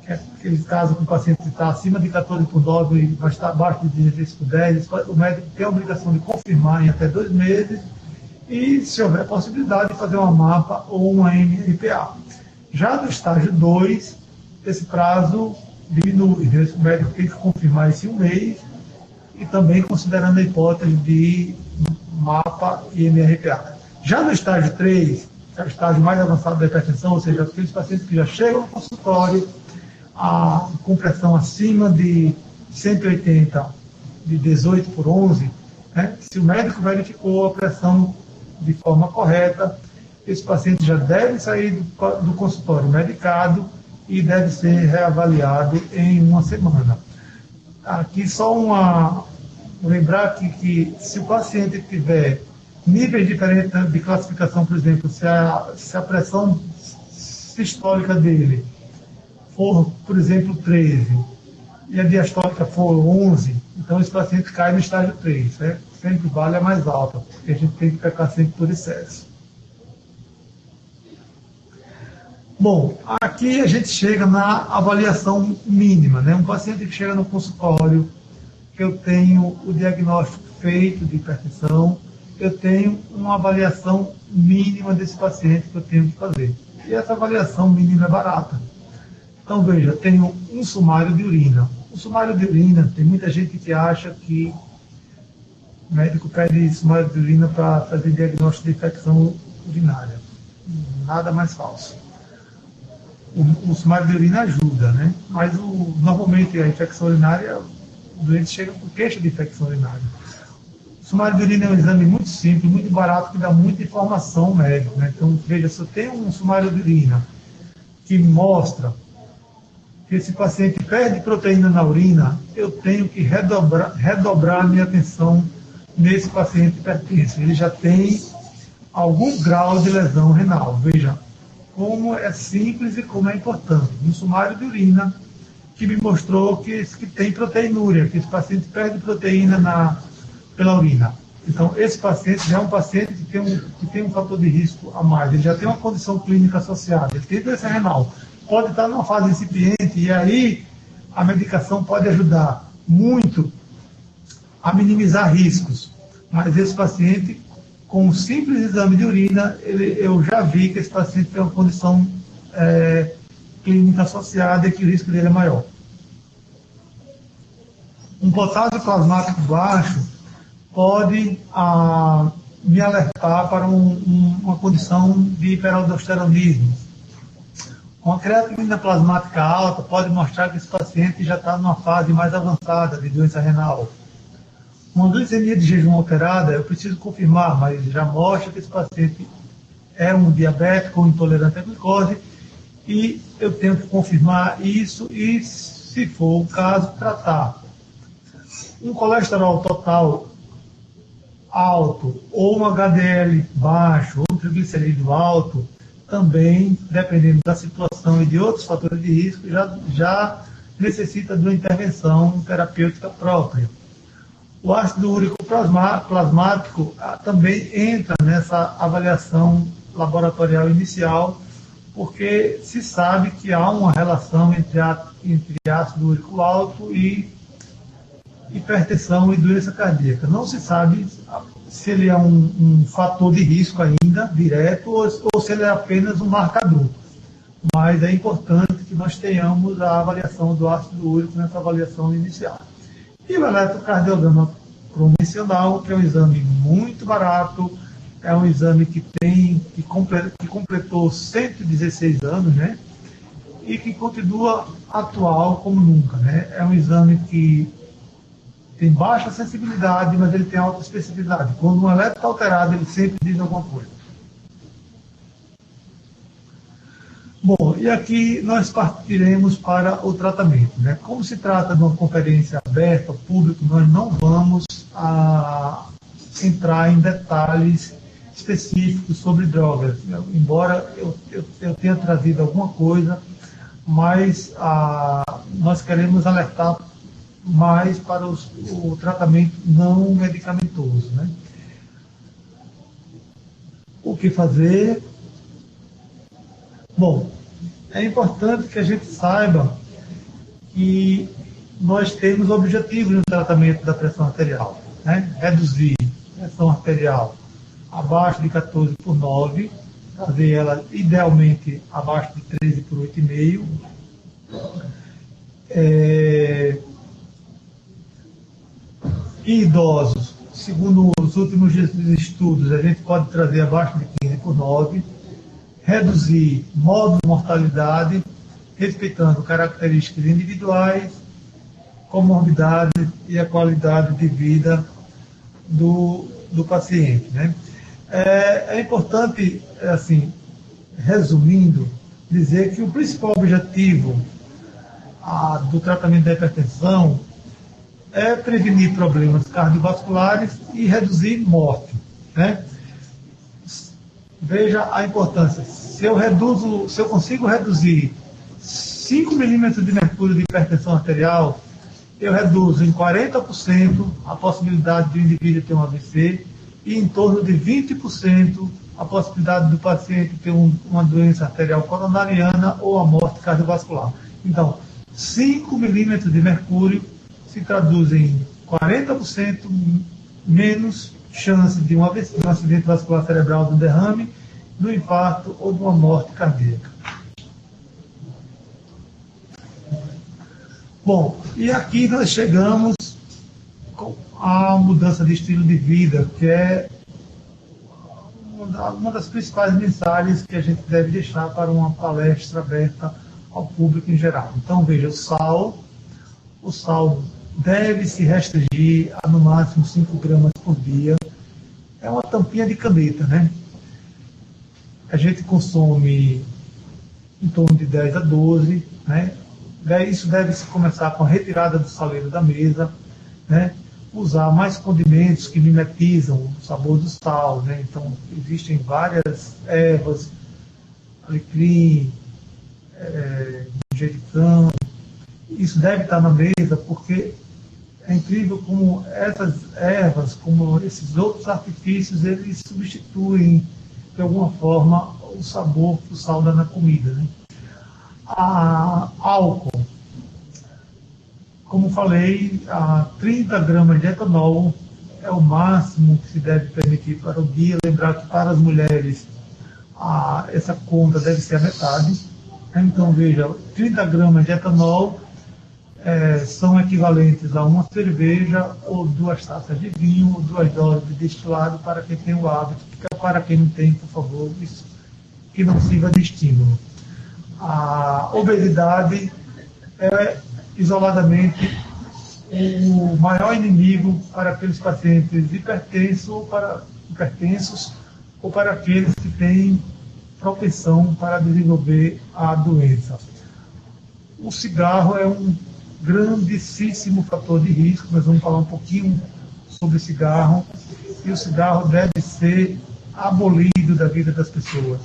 que é aquele caso que o paciente está acima de 14/9 e vai estar abaixo de 16/10, o médico tem a obrigação de confirmar em até 2 meses e, se houver possibilidade, de fazer uma MAPA ou uma MRPA. Já no estágio 2, esse prazo diminui, né? O médico tem que confirmar esse 1 mês e também considerando a hipótese de MAPA e MRPA. Já no estágio 3, que é o estágio mais avançado da hipertensão, ou seja, aqueles pacientes que já chegam no consultório com pressão acima de 180, de 18/11, né? Se o médico verificou a pressão de forma correta, esse paciente já deve sair do consultório medicado e deve ser reavaliado em uma semana. Aqui só lembrar que se o paciente tiver níveis diferentes de classificação, por exemplo, se a pressão sistólica dele for, por exemplo, 13 e a diastólica for 11, então esse paciente cai no estágio 3, né? Sempre vale a mais alta, porque a gente tem que pecar sempre por excesso. Bom, aqui a gente chega na avaliação mínima, né? Um paciente que chega no consultório, que eu tenho o diagnóstico feito de hipertensão, eu tenho uma avaliação mínima desse paciente que eu tenho que fazer. E essa avaliação mínima é barata. Então, veja, tenho um sumário de urina. O sumário de urina, tem muita gente que acha que o médico pede sumário de urina para fazer diagnóstico de infecção urinária. Nada mais falso. O sumário de urina ajuda, né? Mas normalmente a infecção urinária, o doente chega com queixa de infecção urinária. O sumário de urina é um exame muito simples, muito barato, que dá muita informação médica, né? Então, veja, se eu tenho um sumário de urina que mostra que esse paciente perde proteína na urina, eu tenho que redobrar a minha atenção nesse paciente hipertenso. Ele já tem algum grau de lesão renal. Veja como é simples e como é importante. Um sumário de urina que me mostrou que tem proteinúria, que esse paciente perde proteína pela urina. Então, esse paciente já é um paciente que tem um fator de risco a mais. Ele já tem uma condição clínica associada. Ele tem doença renal. Pode estar numa fase incipiente e aí a medicação pode ajudar muito a minimizar riscos. Mas esse paciente, com um simples exame de urina, eu já vi que esse paciente tem uma condição clínica associada e que o risco dele é maior. Um potássio plasmático baixo pode me alertar para uma condição de hiperaldosteronismo. Uma creatinina plasmática alta pode mostrar que esse paciente já está numa fase mais avançada de doença renal. Uma glicemia de jejum alterada, eu preciso confirmar, mas já mostra que esse paciente é um diabético ou intolerante à glicose e eu tenho que confirmar isso e, se for o caso, tratar. Um colesterol total alto ou um HDL baixo ou um triglicerídeo alto, também, dependendo da situação e de outros fatores de risco, já necessita de uma intervenção terapêutica própria. O ácido úrico plasmático também entra nessa avaliação laboratorial inicial, porque se sabe que há uma relação entre ácido úrico alto e hipertensão e doença cardíaca. Não se sabe se ele é um fator de risco ainda, direto, ou se ele é apenas um marcador. Mas é importante que nós tenhamos a avaliação do ácido úrico nessa avaliação inicial. E o eletrocardiograma convencional, que é um exame muito barato, é um exame que completou 116 anos, né? E que continua atual como nunca, né? É um exame que tem baixa sensibilidade, mas ele tem alta especificidade. Quando um eletro está alterado, ele sempre diz alguma coisa. Bom, e aqui nós partiremos para o tratamento, né? Como se trata de uma conferência aberta ao público, nós não vamos entrar em detalhes específicos sobre drogas, embora eu tenha trazido alguma coisa, mas nós queremos alertar mais para o tratamento não medicamentoso, né? O que fazer? Bom, é importante que a gente saiba que nós temos objetivos no tratamento da pressão arterial, né? Reduzir a pressão arterial abaixo de 14/9, fazer ela idealmente abaixo de 13/8,5. Em idosos, segundo os últimos estudos, a gente pode trazer abaixo de 15/9, reduzir modo de mortalidade, respeitando características individuais, comorbidades e a qualidade de vida do paciente, né? É importante, assim, resumindo, dizer que o principal objetivo do tratamento da hipertensão é prevenir problemas cardiovasculares e reduzir morte, né? Veja a importância. Se eu consigo reduzir 5 milímetros de mercúrio de hipertensão arterial, eu reduzo em 40% a possibilidade de o indivíduo ter um AVC e em torno de 20% a possibilidade do paciente ter uma doença arterial coronariana ou a morte cardiovascular. Então, 5 milímetros de mercúrio se traduz em 40% menos chance de um AVC, de um acidente vascular cerebral, de um derrame, do infarto ou de uma morte cardíaca. Bom, e aqui nós chegamos à mudança de estilo de vida, que é uma das principais mensagens que a gente deve deixar para uma palestra aberta ao público em geral. Então, veja, o sal deve se restringir a no máximo 5 gramas por dia. É uma tampinha de caneta, né? A gente consome em torno de 10 a 12, né? Isso deve-se começar com a retirada do saleiro da mesa, né? Usar mais condimentos que mimetizam o sabor do sal, né? Então, existem várias ervas, alecrim, manjericão. Isso deve estar na mesa porque é incrível como essas ervas, como esses outros artifícios, eles substituem, de alguma forma, o sabor que o sal dá na comida, né? Álcool. Como falei, 30 gramas de etanol é o máximo que se deve permitir para o dia. Lembrar que para as mulheres essa conta deve ser a metade. Então, veja, 30 gramas de etanol são equivalentes a uma cerveja ou 2 taças de vinho ou 2 doses de destilado para quem tem o hábito. Para quem não tem, por favor, isso que não sirva de estímulo. A obesidade é isoladamente o maior inimigo para aqueles pacientes hipertensos ou para aqueles que têm propensão para desenvolver a doença. O cigarro é um grandíssimo fator de risco. Nós vamos falar um pouquinho sobre cigarro, e o cigarro deve ser abolido da vida das pessoas.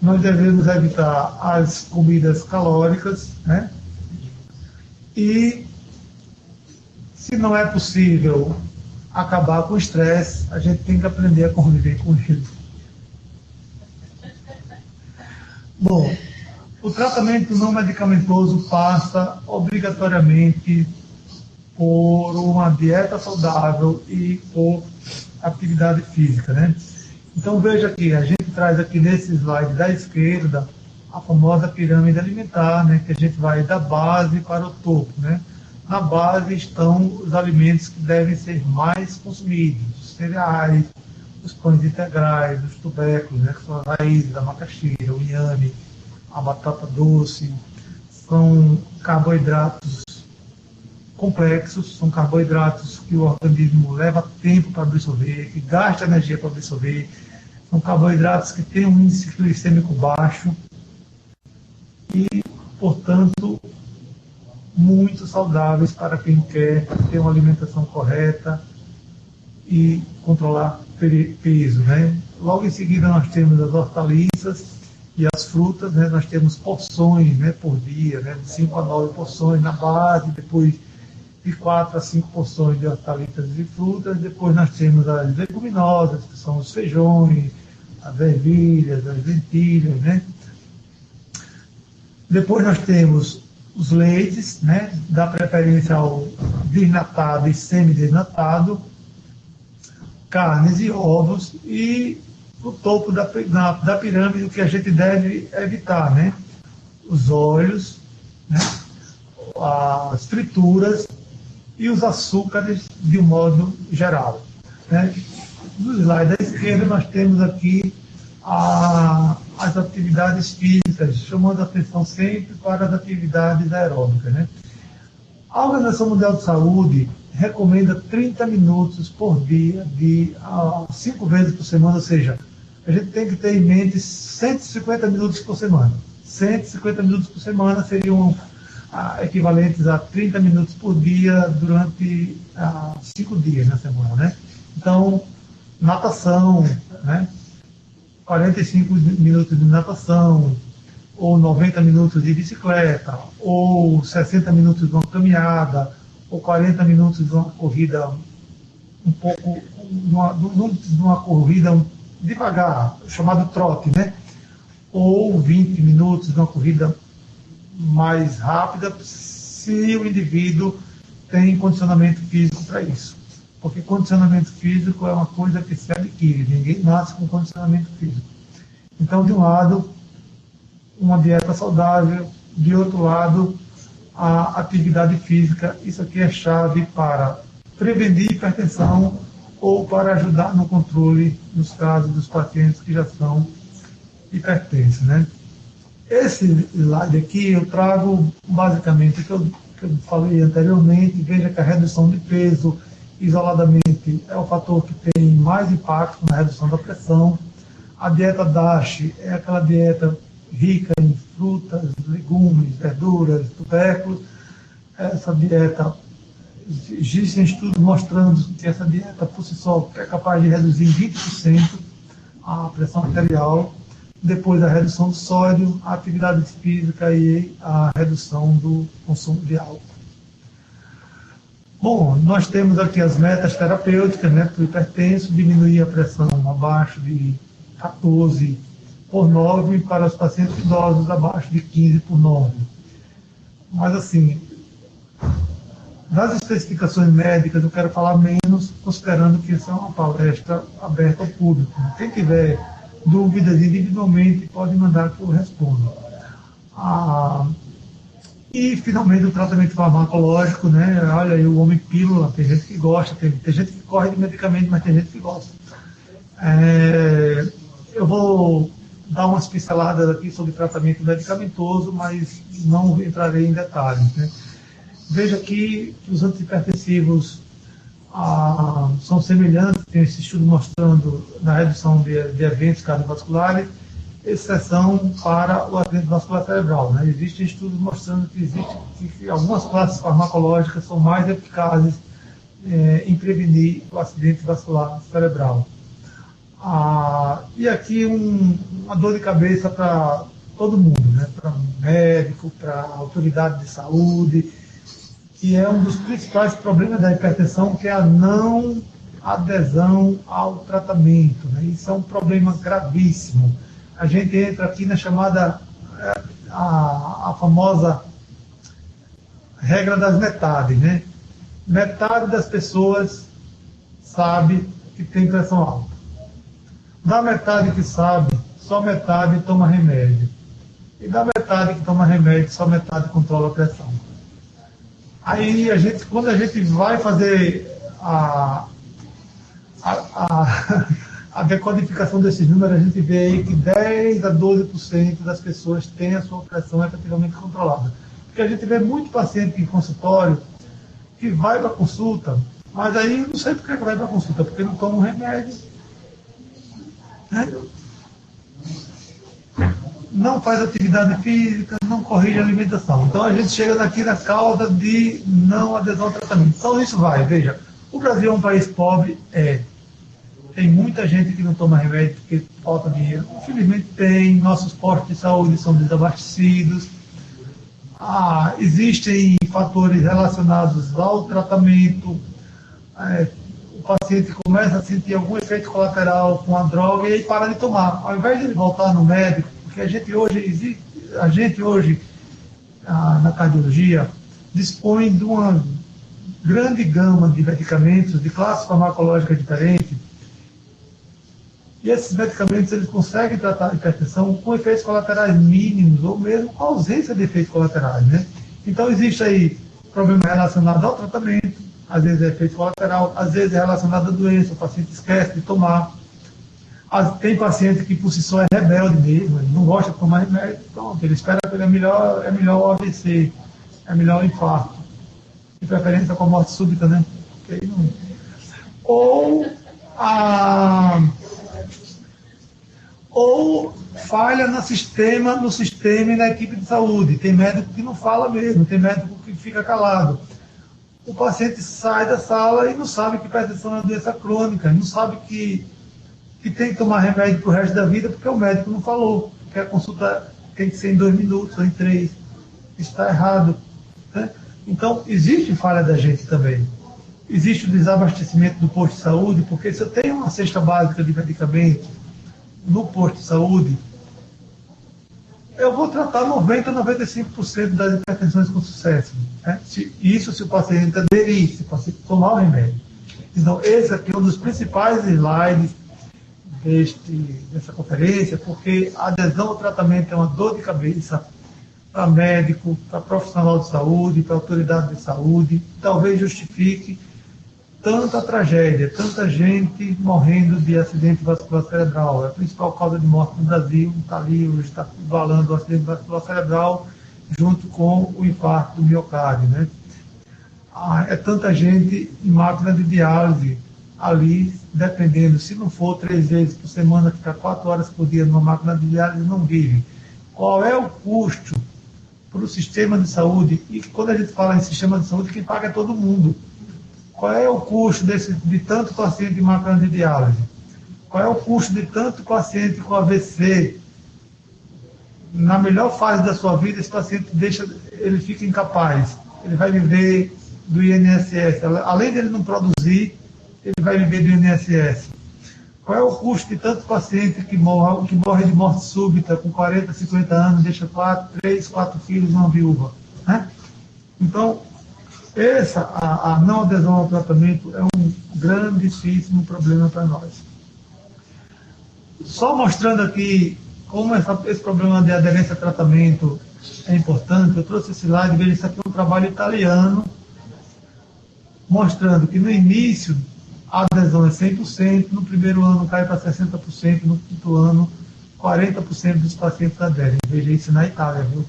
Nós devemos evitar as comidas calóricas, né? E, se não é possível acabar com o estresse, a gente tem que aprender a conviver com ele. Bom, o tratamento não medicamentoso passa obrigatoriamente por uma dieta saudável e por atividade física, né? Então, veja aqui, a gente traz aqui nesse slide da esquerda a famosa pirâmide alimentar, né, que a gente vai da base para o topo, né? Na base estão os alimentos que devem ser mais consumidos, os cereais, os pães integrais, os tubérculos, né, que são as raízes da macaxeira, o inhame, a batata doce. São carboidratos complexos, são carboidratos que o organismo leva tempo para absorver, que gasta energia para absorver. São carboidratos que têm um índice glicêmico baixo e, portanto, muito saudáveis para quem quer ter uma alimentação correta e controlar peso, né? Logo em seguida nós temos as hortaliças e as frutas, né? Nós temos porções, né, por dia, né, de 5 a 9 porções na base, depois de 4 a 5 porções de hortaliças e frutas. Depois nós temos as leguminosas, que são os feijões, as ervilhas, as lentilhas, né? Depois nós temos os leites, né? Dá preferência ao desnatado e semidesnatado, carnes e ovos, e no topo da pirâmide o que a gente deve evitar, né? Os óleos, né? As frituras e os açúcares de um modo geral, né? No slide da esquerda nós temos aqui as atividades físicas, chamando a atenção sempre para as atividades aeróbicas, né? A Organização Mundial de Saúde recomenda 30 minutos por dia, 5 vezes por semana, ou seja, a gente tem que ter em mente 150 minutos por semana. 150 minutos por semana seriam equivalentes a 30 minutos por dia durante 5 dias na semana, né? Então, natação, né? 45 minutos de natação, ou 90 minutos de bicicleta, ou 60 minutos de uma caminhada, ou 40 minutos de uma corrida um pouco, de uma corrida devagar, chamado trote, né? Ou 20 minutos de uma corrida mais rápida, se o indivíduo tem condicionamento físico para isso. Porque condicionamento físico é uma coisa que se adquire, ninguém nasce com condicionamento físico. Então, de um lado, uma dieta saudável, de outro lado, a atividade física. Isso aqui é chave para prevenir hipertensão ou para ajudar no controle nos casos dos pacientes que já são hipertensos, né? Esse slide aqui eu trago basicamente o que eu falei anteriormente. Veja que a redução de peso isoladamente é o fator que tem mais impacto na redução da pressão. A dieta DASH é aquela dieta rica em frutas, legumes, verduras, tubérculos. Essa dieta, existem estudos mostrando que essa dieta por si só é capaz de reduzir em 20% a pressão arterial. Depois a redução do sódio, a atividade física e a redução do consumo de álcool. Bom, nós temos aqui as metas terapêuticas, né, para o hipertenso, diminuir a pressão abaixo de 14/9 para os pacientes idosos abaixo de 15/9. Mas assim, das especificações médicas eu quero falar menos, considerando que isso é uma palestra aberta ao público. Quem tiver dúvidas individualmente pode mandar que eu respondo. E finalmente o tratamento farmacológico, né? Olha aí, o homem pílula, tem gente que gosta, tem gente que corre de medicamento, mas tem gente que gosta. Eu vou dar umas pinceladas aqui sobre tratamento medicamentoso, mas não entrarei em detalhes, né? Veja aqui que os antihipertensivos são semelhantes, tem esse estudo mostrando na redução de eventos cardiovasculares, exceção para o acidente vascular cerebral, né? Existem estudos mostrando que algumas classes farmacológicas são mais eficazes em prevenir o acidente vascular cerebral. E aqui uma dor de cabeça para todo mundo, né? Para médico, para autoridade de saúde, que é um dos principais problemas da hipertensão, que é a não adesão ao tratamento, né? Isso é um problema gravíssimo. A gente entra aqui na chamada, a famosa regra das metades, né? Metade das pessoas sabe que tem pressão alta. Da metade que sabe, só metade toma remédio. E da metade que toma remédio, só metade controla a pressão. Aí, quando a gente vai fazer a decodificação desses números, a gente vê aí que 10 a 12% das pessoas têm a sua pressão efetivamente controlada. Porque a gente vê muito paciente em consultório que vai para a consulta, mas aí não sei por que vai para a consulta, porque não toma um remédio, né? Não faz atividade física, não corrige a alimentação. Então a gente chega aqui na causa de não adesão ao tratamento. Então isso vai, veja, o Brasil é um país pobre, tem muita gente que não toma remédio porque falta dinheiro. Infelizmente tem, nossos postos de saúde são desabastecidos. Existem fatores relacionados ao tratamento. O paciente começa a sentir algum efeito colateral com a droga e aí para de tomar. Ao invés de ele voltar no médico, porque a gente hoje na cardiologia dispõe de uma grande gama de medicamentos de classes farmacológicas diferentes. E esses medicamentos eles conseguem tratar a hipertensão com efeitos colaterais mínimos ou mesmo com ausência de efeitos colaterais, né? Então existe aí problema relacionado ao tratamento, às vezes é efeito colateral, às vezes é relacionado à doença, o paciente esquece de tomar. Tem paciente que por si só é rebelde mesmo, ele não gosta de tomar remédio, então ele espera que ele é melhor o AVC, é melhor o infarto, de preferência com a morte súbita, né? Ou ou falha no sistema e na equipe de saúde. Tem médico que não fala mesmo, tem médico que fica calado. O paciente sai da sala e não sabe que hipertensão é uma doença crônica, não sabe que tem que tomar remédio para o resto da vida porque o médico não falou, que a consulta tem que ser em 2 minutos ou em 3. Isso está errado, né? Então, existe falha da gente também. Existe o desabastecimento do posto de saúde, porque se eu tenho uma cesta básica de medicamentos no posto de saúde, eu vou tratar 90% a 95% das hipertensões com sucesso, né? Isso se o paciente aderir, se o paciente tomar o remédio. Então, esse aqui é um dos principais slides dessa conferência, porque a adesão ao tratamento é uma dor de cabeça para médico, para profissional de saúde, para autoridade de saúde. Talvez justifique tanta tragédia, tanta gente morrendo de acidente vascular cerebral. É a principal causa de morte no Brasil, está ali, hoje está valendo o acidente vascular cerebral junto com o infarto do miocárdio, né? É tanta gente em máquina de diálise ali, dependendo, se não for 3 vezes por semana, ficar 4 horas por dia numa máquina de diálise, não vive. Qual é o custo para o sistema de saúde? E quando a gente fala em sistema de saúde, quem paga é todo mundo. Qual é o custo de tanto paciente em máquina de diálise? Qual é o custo de tanto paciente com AVC? Na melhor fase da sua vida, esse paciente ele fica incapaz. Ele vai viver do INSS. Além dele não produzir, ele vai viver do INSS. Qual é o custo de tanto paciente que morre de morte súbita com 40, 50 anos, deixa 3, 4 filhos, uma viúva, né? Então, a não adesão ao tratamento é um grandíssimo problema para nós. Só mostrando aqui como esse problema de aderência a tratamento é importante, eu trouxe esse slide, veja, isso aqui é um trabalho italiano, mostrando que no início a adesão é 100%, no primeiro ano cai para 60%, no quinto ano 40% dos pacientes aderem. Veja isso na Itália, viu?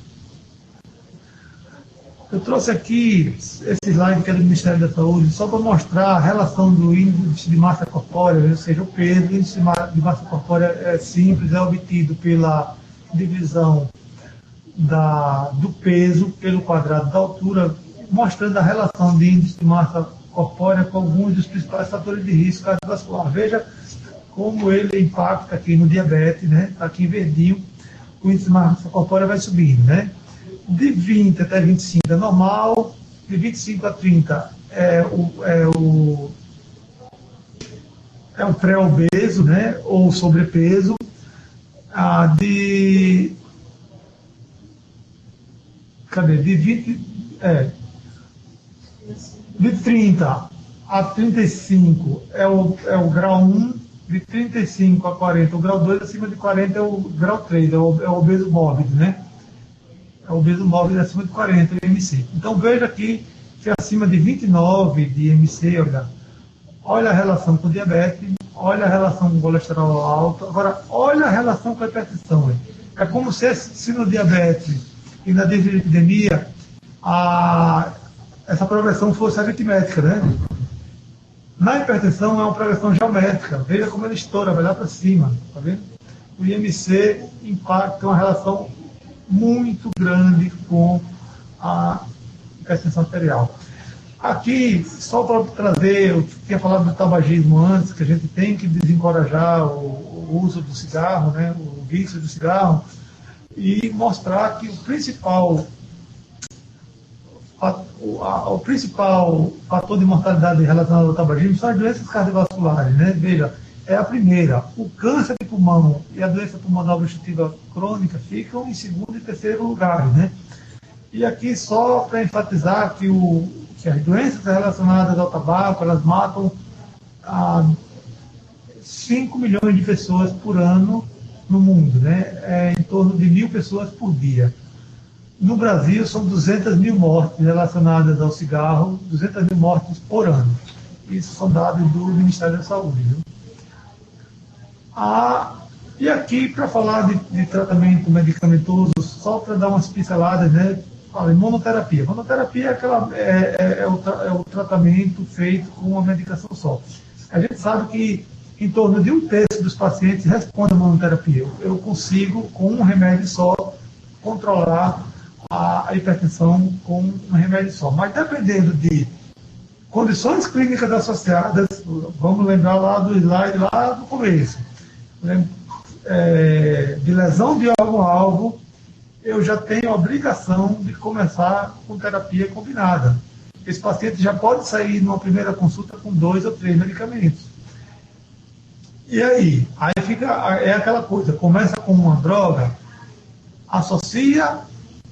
Eu trouxe aqui esse slide que é do Ministério da Saúde, só para mostrar a relação do índice de massa corpórea, ou seja, o peso. O índice de massa corpórea é simples, é obtido pela divisão do peso pelo quadrado da altura, mostrando a relação de índice de massa corpórea com alguns dos principais fatores de risco cardiovascular. Veja como ele impacta aqui no diabetes, né? Está aqui em verdinho, o índice de massa corpórea vai subindo, né? De 20 até 25 é normal, de 25 a 30 é o pré-obeso, né? Ou sobrepeso. De 30 a 35 é o grau 1, de 35 a 40, o grau 2, acima de 40 é o grau 3, é o obeso mórbido, né? É o obeso mórbido acima de 40, o IMC. Então veja aqui que acima de 29 de IMC, olha a relação com o diabetes, olha a relação com o colesterol alto, agora olha a relação com a hipertensão. É como se no diabetes e na dislipidemia essa progressão fosse aritmética, né? Na hipertensão é uma progressão geométrica. Veja como ele estoura, vai lá para cima, tá vendo? O IMC impacta uma relação muito grande com a hipertensão arterial. Aqui, só para trazer, eu tinha falado do tabagismo antes, que a gente tem que desencorajar o uso do cigarro, né? O vício do cigarro, e mostrar que o principal fator de mortalidade relacionado ao tabagismo são as doenças cardiovasculares, né? Veja, é a primeira. O câncer de pulmão e a doença pulmonar obstrutiva crônica ficam em segundo e terceiro lugar, né? E aqui só para enfatizar que as doenças relacionadas ao tabaco, elas matam 5 milhões de pessoas por ano no mundo, né? Em torno de 1.000 pessoas por dia. No Brasil, são 200 mil mortes relacionadas ao cigarro, 200 mil mortes por ano. Isso são dados do Ministério da Saúde. Viu? E aqui, para falar de tratamento medicamentoso, só para dar umas pinceladas, né? Fala em monoterapia. Monoterapia é o tratamento feito com uma medicação só. A gente sabe que em torno de 1/3 dos pacientes respondem à monoterapia. Eu consigo, com um remédio só, controlar a hipertensão com um remédio só. Mas dependendo de condições clínicas associadas, vamos lembrar lá do slide lá do começo, né? De lesão de órgão-alvo, eu já tenho a obrigação de começar com terapia combinada. Esse paciente já pode sair numa primeira consulta com 2 ou 3 medicamentos. E aí? Aí fica, é aquela coisa, começa com uma droga, associa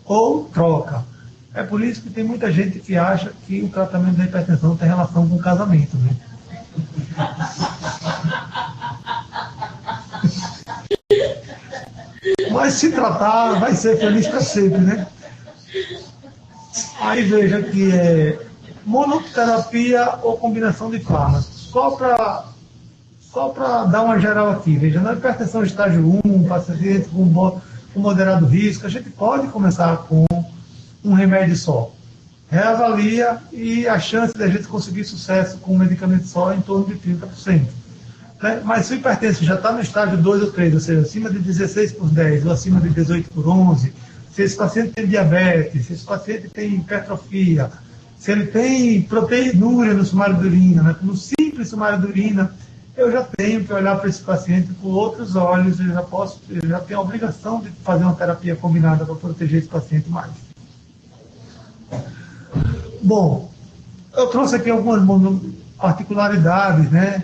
ou troca. É por isso que tem muita gente que acha que o tratamento da hipertensão tem relação com o casamento, né? Mas se tratar, vai ser feliz para sempre, né? Aí veja que é monoterapia ou combinação de fármacos. Só para dar uma geral aqui, veja, na hipertensão estágio 1, paciente com moderado risco, a gente pode começar com um remédio só. Reavalia e a chance de a gente conseguir sucesso com um medicamento só é em torno de 30%. Né? Mas se o hipertenso já está no estágio 2 ou 3, ou seja, acima de 16/10 ou acima de 18/11, se esse paciente tem diabetes, se esse paciente tem hipertrofia, se ele tem proteinúria no sumário de urina, né? No simples sumário de urina, eu já tenho que olhar para esse paciente com outros olhos, eu já tenho a obrigação de fazer uma terapia combinada para proteger esse paciente mais. Bom, eu trouxe aqui algumas particularidades, né?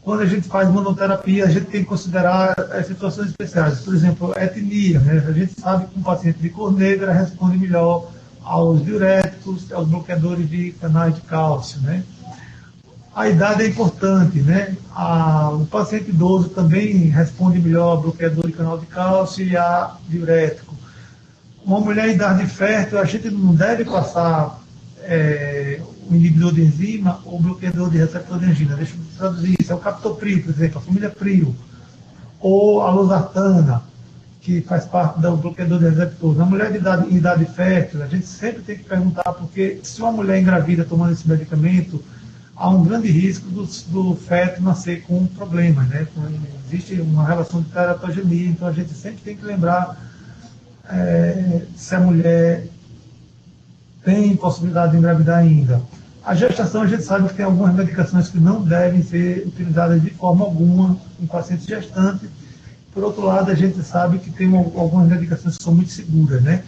Quando a gente faz monoterapia, a gente tem que considerar as situações especiais. Por exemplo, a etnia, né? A gente sabe que um paciente de cor negra responde melhor aos diuréticos, aos bloqueadores de canais de cálcio, né? A idade é importante, né? O paciente idoso também responde melhor a bloqueador de canal de cálcio e a diurético. Uma mulher em idade fértil, a gente não deve passar o inibidor de enzima ou bloqueador de receptor de angina. Deixa eu traduzir isso. É o captopril, por exemplo, a família Prio. Ou a losartana, que faz parte do bloqueador de receptor. Na mulher em idade fértil, a gente sempre tem que perguntar, porque se uma mulher engravida tomando esse medicamento, há um grande risco do feto nascer com problemas, né? Existe uma relação de teratogenia, então a gente sempre tem que lembrar se a mulher tem possibilidade de engravidar ainda. A gestação, a gente sabe que tem algumas medicações que não devem ser utilizadas de forma alguma em pacientes gestantes. Por outro lado, a gente sabe que tem algumas medicações que são muito seguras, né?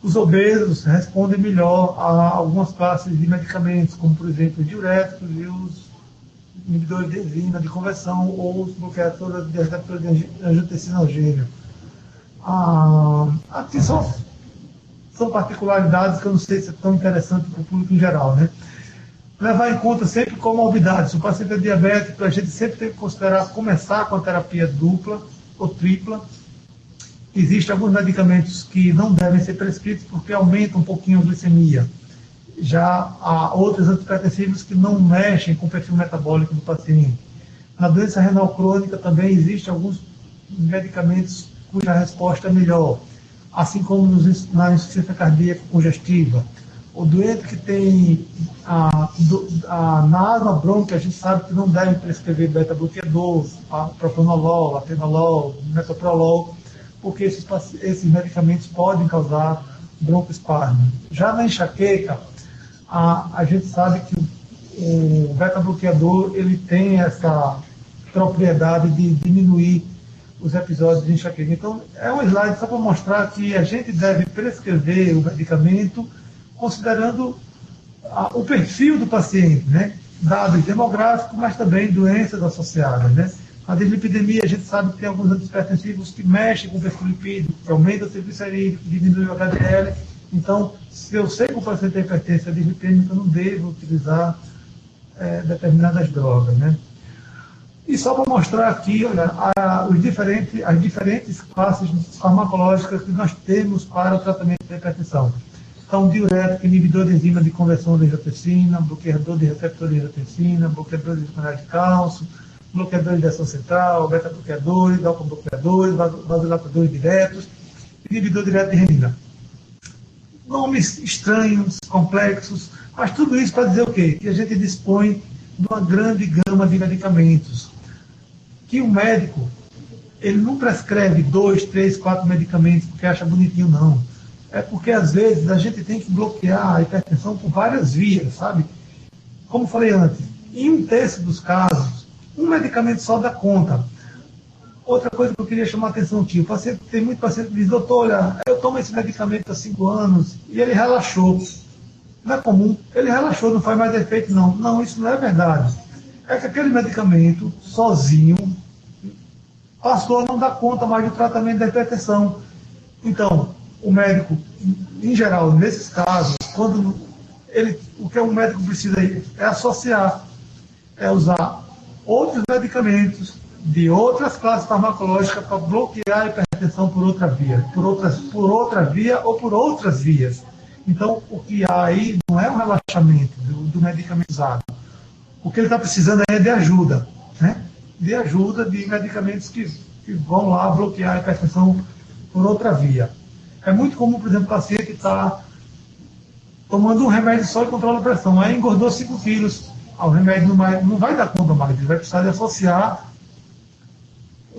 Os obesos respondem melhor a algumas classes de medicamentos, como, por exemplo, os diuréticos e os inibidores de enzima de conversão ou os bloqueadores de receptor de angiotensinogênio. Aqui são particularidades que eu não sei se é tão interessante para o público em geral, né? Levar em conta sempre comorbidades. Se o paciente é diabético, a gente sempre tem que considerar começar com a terapia dupla ou tripla. Existem alguns medicamentos que não devem ser prescritos porque aumentam um pouquinho a glicemia. Já há outros antihipertensivos que não mexem com o perfil metabólico do paciente. Na doença renal crônica também existem alguns medicamentos cuja resposta é melhor, assim como na insuficiência cardíaca congestiva. O doente que tem na asma bronca, a gente sabe que não deve prescrever beta-bloqueador, propranolol, atenolol, metoprolol, porque esses medicamentos podem causar broncoespasmo. Já na enxaqueca, a gente sabe que o beta-bloqueador ele tem essa propriedade de diminuir os episódios de enxaqueca. Então, é um slide só para mostrar que a gente deve prescrever o medicamento considerando o perfil do paciente, né? Dados demográficos, mas também doenças associadas, né? A dislipidemia, a gente sabe que tem alguns antihipertensivos que mexem com o perfil lipídico, que aumentam o triglicerídeo, que diminuem o HDL. Então, se eu sei que o paciente tem hipertensão dislipidêmica, eu não devo utilizar determinadas drogas, né? E só para mostrar aqui, olha, as diferentes classes farmacológicas que nós temos para o tratamento da hipertensão. Então, diurético, inibidor de enzima de conversão de angiotensina, bloqueador de receptor de angiotensina, bloqueador de canal de cálcio, bloqueadores de ação central, beta-bloqueadores, alfa-bloqueadores, vasodilatadores diretos, inibidor direto de renina. Nomes estranhos, complexos, mas tudo isso para dizer o quê? Que a gente dispõe de uma grande gama de medicamentos. que o médico, ele não prescreve 2, 3, 4 medicamentos porque acha bonitinho, não. É porque, às vezes, a gente tem que bloquear a hipertensão por várias vias, sabe? Como falei antes, em 1/3 dos casos, um medicamento só dá conta. Outra coisa que eu queria chamar a atenção, tio, tem muito paciente que diz, doutor, olha, eu tomo esse medicamento há 5 anos e ele relaxou. Não é comum, ele relaxou, não faz mais efeito, não. Não, isso não é verdade. É que aquele medicamento, sozinho, passou a não dar conta mais do tratamento da hipertensão. Então, o médico, em geral, nesses casos, o que o médico precisa é associar, é usar outros medicamentos de outras classes farmacológicas para bloquear a hipertensão por outra via, por outra via ou por outras vias. Então, o que há aí não é um relaxamento do medicamento usado. O que ele está precisando é de ajuda, né? De ajuda de medicamentos que vão lá bloquear a hipertensão por outra via. É muito comum, por exemplo, o paciente está tomando um remédio só e controla a pressão, aí engordou 5 quilos. O remédio não vai dar conta mais, ele vai precisar de associar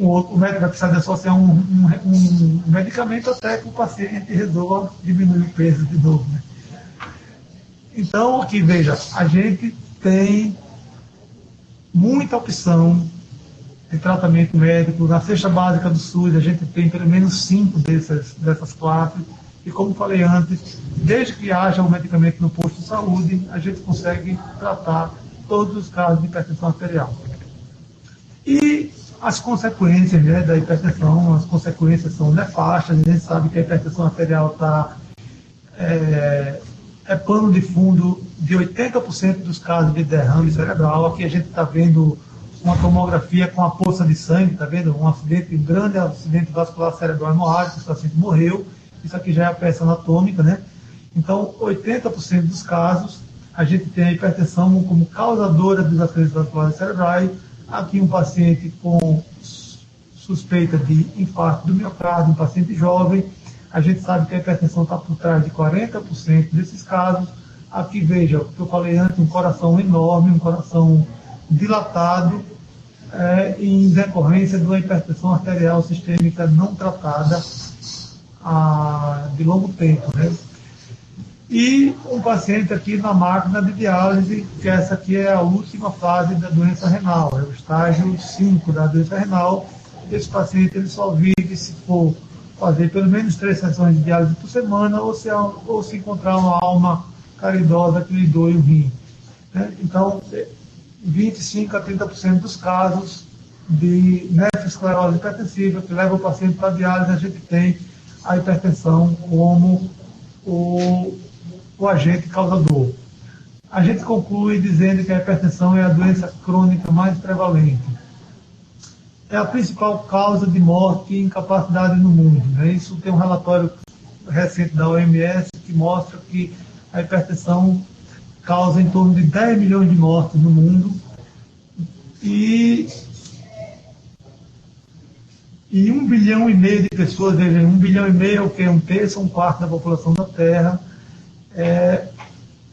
o médico vai precisar de associar um medicamento até que o paciente resolva diminuir o peso de novo, né? Então, aqui, veja, a gente tem muita opção de tratamento médico. Na cesta básica do SUS, a gente tem pelo menos 5 dessas classes. E como falei antes, desde que haja o medicamento no posto de saúde, a gente consegue tratar todos os casos de hipertensão arterial. E as consequências, né, da hipertensão, as consequências são nefastas. A gente sabe que a hipertensão arterial é pano de fundo de 80% dos casos de derrame cerebral. Aqui a gente está vendo uma tomografia com a poça de sangue, está vendo? Um grande acidente vascular cerebral hemorrágico, o paciente morreu. Isso aqui já é a peça anatômica, né? Então, 80% dos casos, a gente tem a hipertensão como causadora dos acidentes vasculares cerebrais. Aqui um paciente com suspeita de infarto do miocárdio, um paciente jovem. A gente sabe que a hipertensão está por trás de 40% desses casos. Aqui, veja, o que eu falei antes, um coração enorme, um coração dilatado, em decorrência de uma hipertensão arterial sistêmica não tratada de longo tempo, né? E um paciente aqui na máquina de diálise, que essa aqui é a última fase da doença renal, é o estágio 5 da doença renal. Esse paciente ele só vive se for fazer pelo menos 3 sessões de diálise por semana ou se encontrar uma alma caridosa que lhe doe o rim, né? Então, 25 a 30% dos casos de nefroesclerose hipertensiva que leva o paciente para a diálise, a gente tem a hipertensão como o agente causador. A gente conclui dizendo que a hipertensão é a doença crônica mais prevalente. É a principal causa de morte e incapacidade no mundo, né? Isso tem um relatório recente da OMS que mostra que a hipertensão causa em torno de 10 milhões de mortes no mundo e 1,5 bilhão de pessoas, veja, 1,5 bilhão é o que? 1/3 ou 1/4 da população da Terra.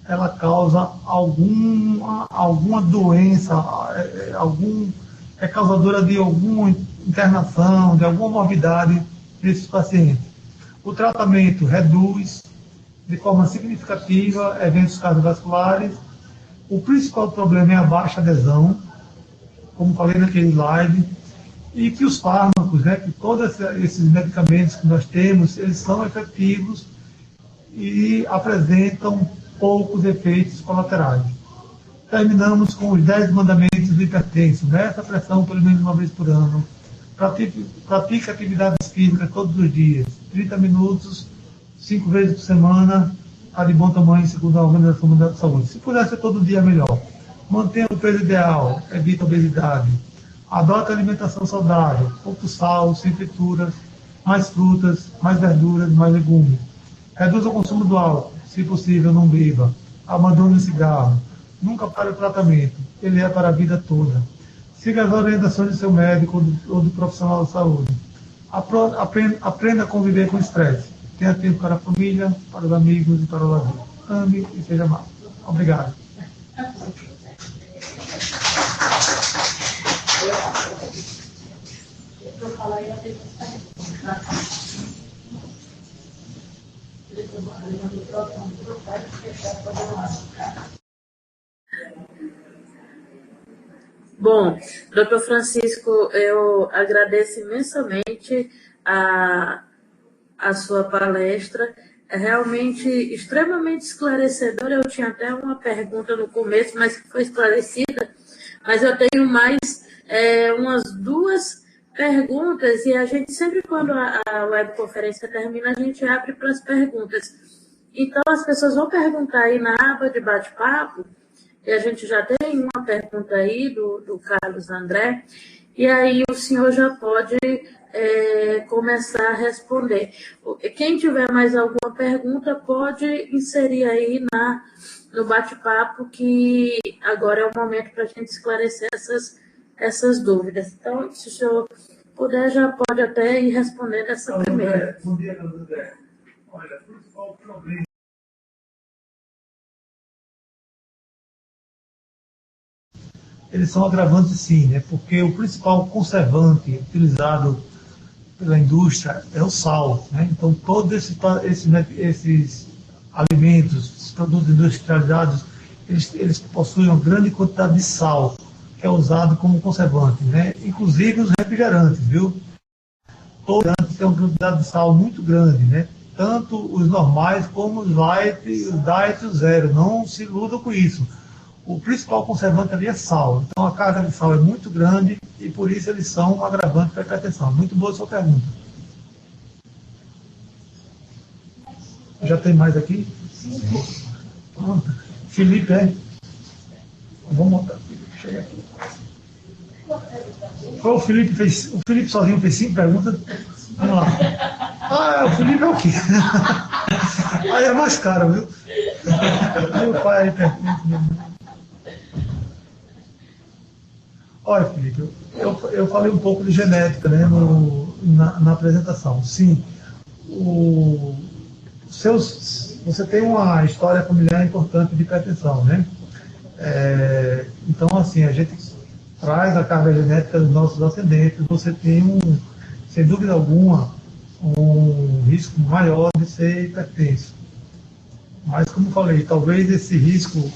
Ela causa alguma doença, é causadora de alguma internação, de alguma morbidade desses pacientes. O tratamento reduz de forma significativa eventos cardiovasculares. O principal problema é a baixa adesão, como falei naquele slide, e que os fármacos, né, que todos esses medicamentos que nós temos, eles são efetivos e apresentam poucos efeitos colaterais. Terminamos com os 10 mandamentos do hipertenso. Meça a pressão pelo menos uma vez por ano. Pratique atividades físicas todos os dias. 30 minutos, 5 vezes por semana, está de bom tamanho, segundo a Organização Mundial de Saúde. Se puder ser todo dia, melhor. Mantenha o peso ideal, evita a obesidade. Adote alimentação saudável, pouco sal, sem frituras, mais frutas, mais verduras, mais legumes. Reduza o consumo do álcool, se possível, não beba. Abandone o cigarro. Nunca pare o tratamento, ele é para a vida toda. Siga as orientações do seu médico ou do profissional da saúde. Aprenda a conviver com o estresse. Tenha tempo para a família, para os amigos e para o lazer. Ame e seja amado. Obrigado. Bom, doutor Francisco, eu agradeço imensamente a sua palestra. É realmente extremamente esclarecedora. Eu tinha até uma pergunta no começo, mas que foi esclarecida. Mas eu tenho mais umas duas perguntas, e a gente sempre, quando a webconferência termina, a gente abre para as perguntas. Então, as pessoas vão perguntar aí na aba de bate-papo, e a gente já tem uma pergunta aí do Carlos André, e aí o senhor já pode começar a responder. Quem tiver mais alguma pergunta, pode inserir aí no bate-papo, que agora é o momento para a gente esclarecer essas dúvidas. Então, se o senhor puder, já pode até ir respondendo essa primeira. Bom dia, André. Olha, o principal problema. Eles são agravantes, sim, né? Porque o principal conservante utilizado pela indústria é o sal, né? Então, todos esses alimentos, esses produtos industrializados, eles possuem uma grande quantidade de sal, que é usado como conservante, né? Inclusive os refrigerantes, viu? Todos têm uma quantidade de sal muito grande, né? Tanto os normais como os light, os diet e o zero. Não se iludam com isso. O principal conservante ali é sal. Então a carga de sal é muito grande e por isso eles são um agravante para a hipertensão. Muito boa a sua pergunta. Já tem mais aqui? Sim. Pronto. Felipe, vamos montar. Chega aqui. O Felipe sozinho fez 5 perguntas. Vamos lá. O Felipe é o quê? Aí é mais caro, viu? Meu pai é hipertenso. Olha, Felipe, eu falei um pouco de genética, né, na apresentação. Sim, você tem uma história familiar importante de hipertensão, né? Então, assim, a gente traz a carga genética dos nossos ascendentes. Você tem, sem dúvida alguma, um risco maior de ser hipertenso. Mas, como falei, talvez esse risco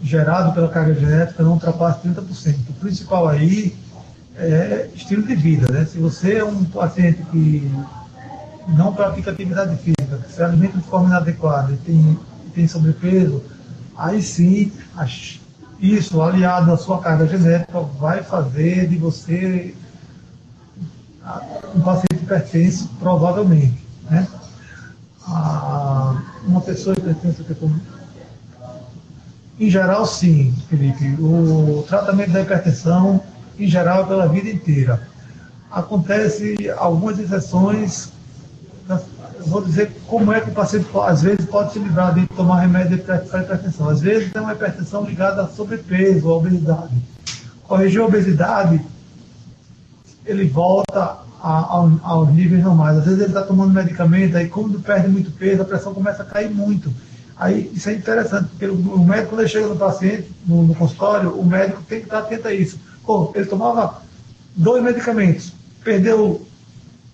gerado pela carga genética não ultrapasse 30%. O principal aí é estilo de vida, né? Se você é um paciente que não pratica atividade física, que se alimenta de forma inadequada e tem sobrepeso, aí sim, isso aliado à sua carga genética vai fazer de você um paciente hipertenso, provavelmente, né? Uma pessoa hipertensa que em geral, sim, Felipe. O tratamento da hipertensão, em geral, é pela vida inteira. Acontece algumas exceções. Eu vou dizer como é que o paciente, às vezes, pode se livrar de tomar remédio para hipertensão. Às vezes, tem uma hipertensão ligada a sobrepeso, a obesidade. Corrigir a obesidade, ele volta aos níveis normais. Às vezes, ele está tomando medicamento, aí, como perde muito peso, a pressão começa a cair muito. Aí, isso é interessante, porque o médico, quando ele chega no paciente, no consultório, o médico tem que estar atento a isso. Pô, ele tomava 2 medicamentos, perdeu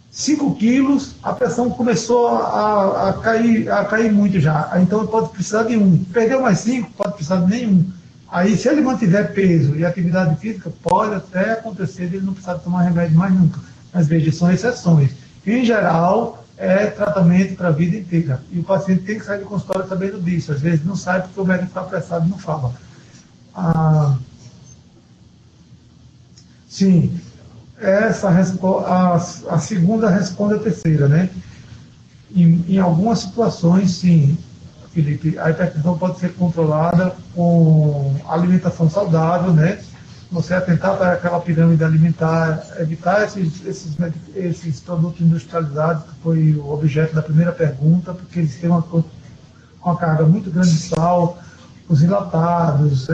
5 quilos, a pressão começou a cair muito já. Então, ele pode precisar de um. Perdeu mais 5, pode precisar de nenhum. Aí, se ele mantiver peso e atividade física, pode até acontecer de ele não precisar tomar remédio mais nunca. Mas, veja, são exceções. Em geral, é tratamento para a vida inteira. E o paciente tem que sair do consultório sabendo disso. Às vezes não sai porque o médico está apressado e não fala. Sim, a segunda responde a terceira, né? Em algumas situações, sim, Felipe, a hipertensão pode ser controlada com alimentação saudável, né? Você atentar para aquela pirâmide alimentar, evitar esses produtos industrializados, que foi o objeto da primeira pergunta, porque eles têm uma carga muito grande de sal, os enlatados,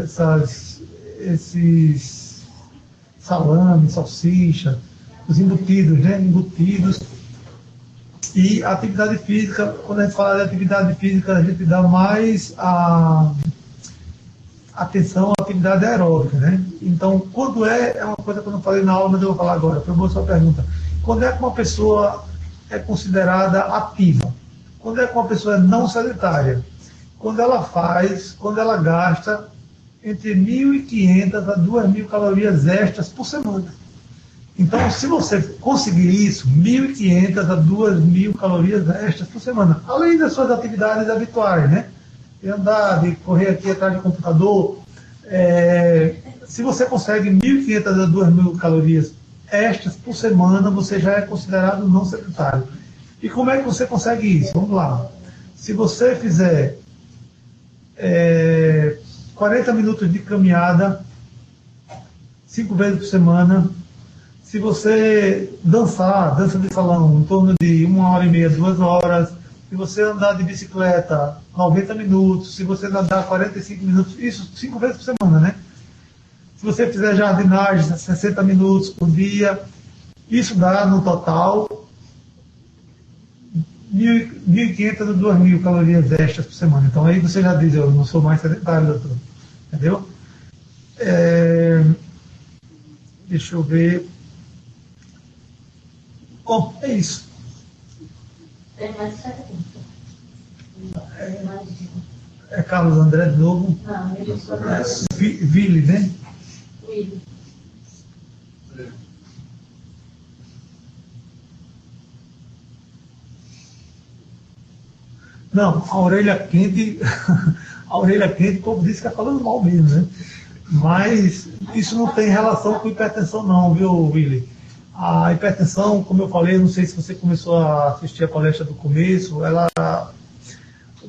esses salames, salsicha, os embutidos, né? Embutidos. E a atividade física, quando a gente fala de atividade física, a gente dá mais atenção à atividade aeróbica, né? Então, quando é uma coisa que eu não falei na aula, mas eu vou falar agora, foi boa sua pergunta. Quando é que uma pessoa é considerada ativa? Quando é que uma pessoa é não sedentária? Quando ela gasta entre 1.500 a 2.000 calorias extras por semana. Então, se você conseguir isso, 1.500 a 2.000 calorias extras por semana, além das suas atividades habituais, né? De andar, de correr aqui atrás do computador, se você consegue 1.500 a 2.000 calorias extras por semana, você já é considerado não sedentário. E como é que você consegue isso? Vamos lá. Se você fizer 40 minutos de caminhada 5 vezes por semana, se você dança de salão em torno de 1h30, 2 horas, se você andar de bicicleta 90 minutos, se você nadar 45 minutos, isso 5 vezes por semana, né? Se você fizer jardinagem 60 minutos por dia, isso dá no total 1.500 a 2.000 calorias extras por semana. Então aí você já diz, eu não sou mais sedentário, doutor. Entendeu? Deixa eu ver. Bom, é isso. Tem mais É Carlos André de novo. Não, ele só Vili, né? Willi. Não, a orelha quente, o povo disse que é falando mal mesmo, né? Mas isso não tem relação com hipertensão não, viu, Willi? A hipertensão, como eu falei, não sei se você começou a assistir a palestra do começo, a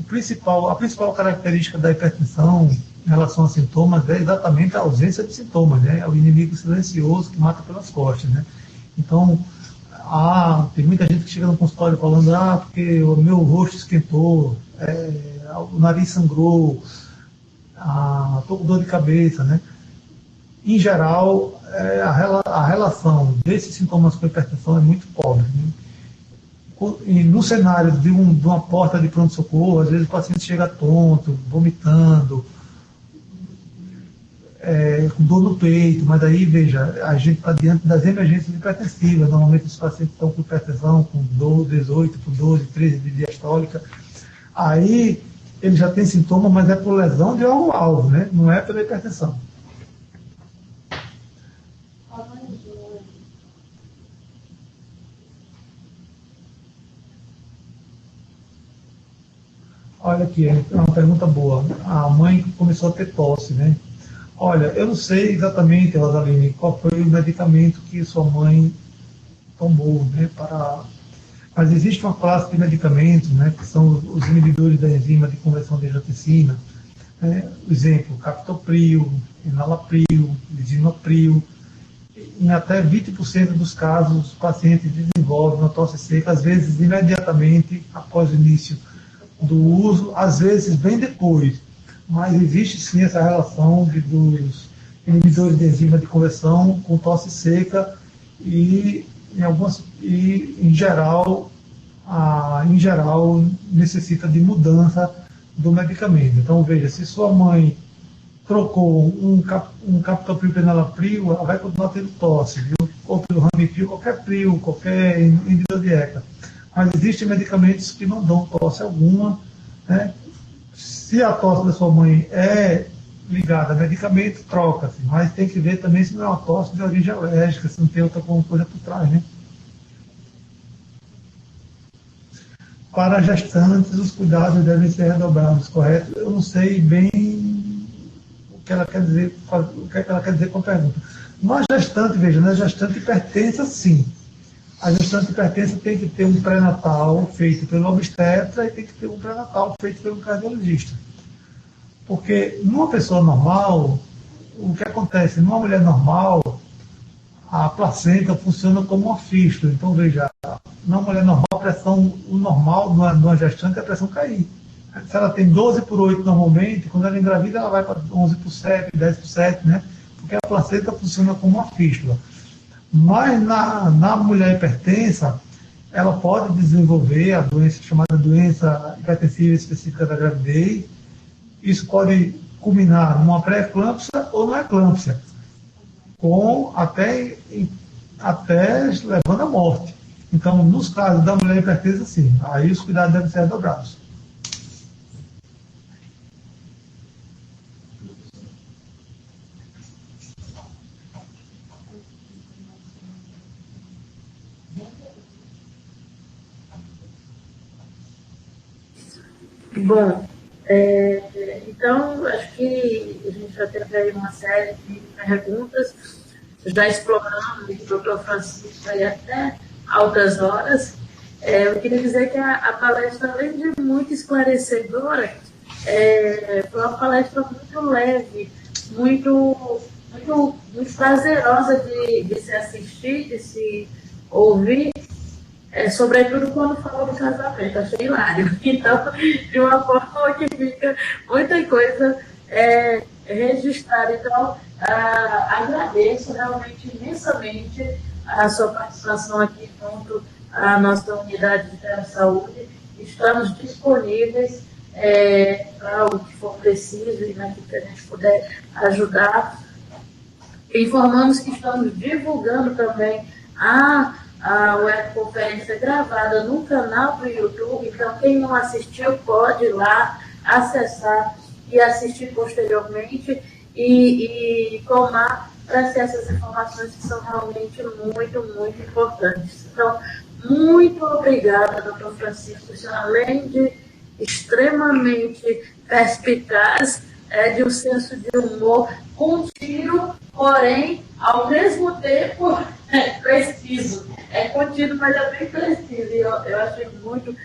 principal característica da hipertensão em relação a sintomas é exatamente a ausência de sintomas, né? É o inimigo silencioso que mata pelas costas, né? Então, tem muita gente que chega no consultório falando, porque o meu rosto esquentou, o nariz sangrou, estou com dor de cabeça, né? Em geral, a relação desses sintomas com a hipertensão é muito pobre, né? E no cenário de uma porta de pronto-socorro, às vezes o paciente chega tonto, vomitando, com dor no peito, mas aí, veja, a gente está diante das emergências hipertensivas. Normalmente os pacientes estão com hipertensão, com 18, com 12, 13 de diastólica. Aí ele já tem sintoma, mas é por lesão de órgão-alvo, né? Não é pela hipertensão. Olha aqui, é uma pergunta boa. A mãe começou a ter tosse, né? Olha, eu não sei exatamente, Rosaline, qual foi o medicamento que sua mãe tomou, né, mas existe uma classe de medicamentos, né, que são os inibidores da enzima de conversão de angiotensina, né, exemplo, captopril, enalapril, lisinopril. Em até 20% dos casos, os pacientes desenvolvem uma tosse seca, às vezes imediatamente após o início do uso, às vezes bem depois. Mas existe sim essa relação dos inibidores de enzima de conversão com tosse seca e em geral necessita de mudança do medicamento. Então veja, se sua mãe trocou um captopril pelo enalapril, ela vai continuar tendo tosse, viu? Ou pelo Ramifil, qualquer pril, qualquer inibidor de ECA. Mas existem medicamentos que não dão tosse alguma, né? Se a tosse da sua mãe é ligada a medicamento, troca-se. Mas tem que ver também se não é uma tosse de origem alérgica, se não tem outra coisa por trás, né? Para gestantes, os cuidados devem ser redobrados, correto? Eu não sei bem o que ela quer dizer com a pergunta. Uma gestante, veja, na gestante hipertensa, sim. A gestante hipertensa tem que ter um pré-natal feito pelo obstetra e tem que ter um pré-natal feito pelo cardiologista. Porque numa pessoa normal, o que acontece? Numa mulher normal, a placenta funciona como uma fístula. Então, veja, numa mulher normal, a pressão normal numa gestante é a pressão cair. Se ela tem 12/8 normalmente, quando ela engravida, ela vai para 11/7, 10/7, né? Porque a placenta funciona como uma fístula. Mas na mulher hipertensa, ela pode desenvolver a doença chamada doença hipertensiva específica da gravidez. Isso pode culminar numa pré-eclâmpsia ou numa eclâmpsia, com até levando à morte. Então, nos casos da mulher hipertensa, sim, aí os cuidados devem ser dobrados. Bom, então, acho que a gente já teve aí uma série de perguntas, já explorando o doutor Francisco aí até altas horas. Eu queria dizer que a palestra, além de muito esclarecedora, foi uma palestra muito leve, muito prazerosa de se assistir, de se ouvir. Sobretudo quando falou do casamento, achei hilário. Então, de uma forma que fica muita coisa registrada. Então, agradeço realmente imensamente a sua participação aqui junto à nossa unidade de telesaúde. Estamos disponíveis para o que for preciso e naquilo que a gente puder ajudar. Informamos que estamos divulgando também a webconferência gravada no canal do YouTube, então quem não assistiu pode ir lá acessar e assistir posteriormente e tomar para ter essas informações que são realmente muito importantes. Então, muito obrigada, doutor Francisco, além de extremamente perspicaz, de um senso de humor contínuo, porém, ao mesmo tempo, preciso. É contínuo, mas é bem preciso. E eu achei muito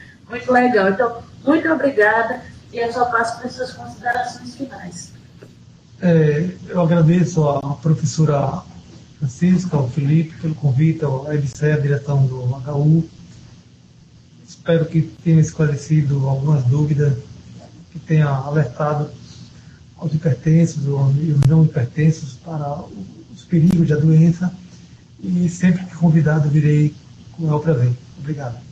legal. Então, muito obrigada e eu só passo para as suas considerações finais. Eu agradeço à professora Francisca, ao Felipe, pelo convite, ao EBSE, a direção do HU. Espero que tenha esclarecido algumas dúvidas, que tenha alertado aos hipertensos e os não hipertensos para os perigos da doença. E sempre que convidado, virei com o maior prazer. Obrigado.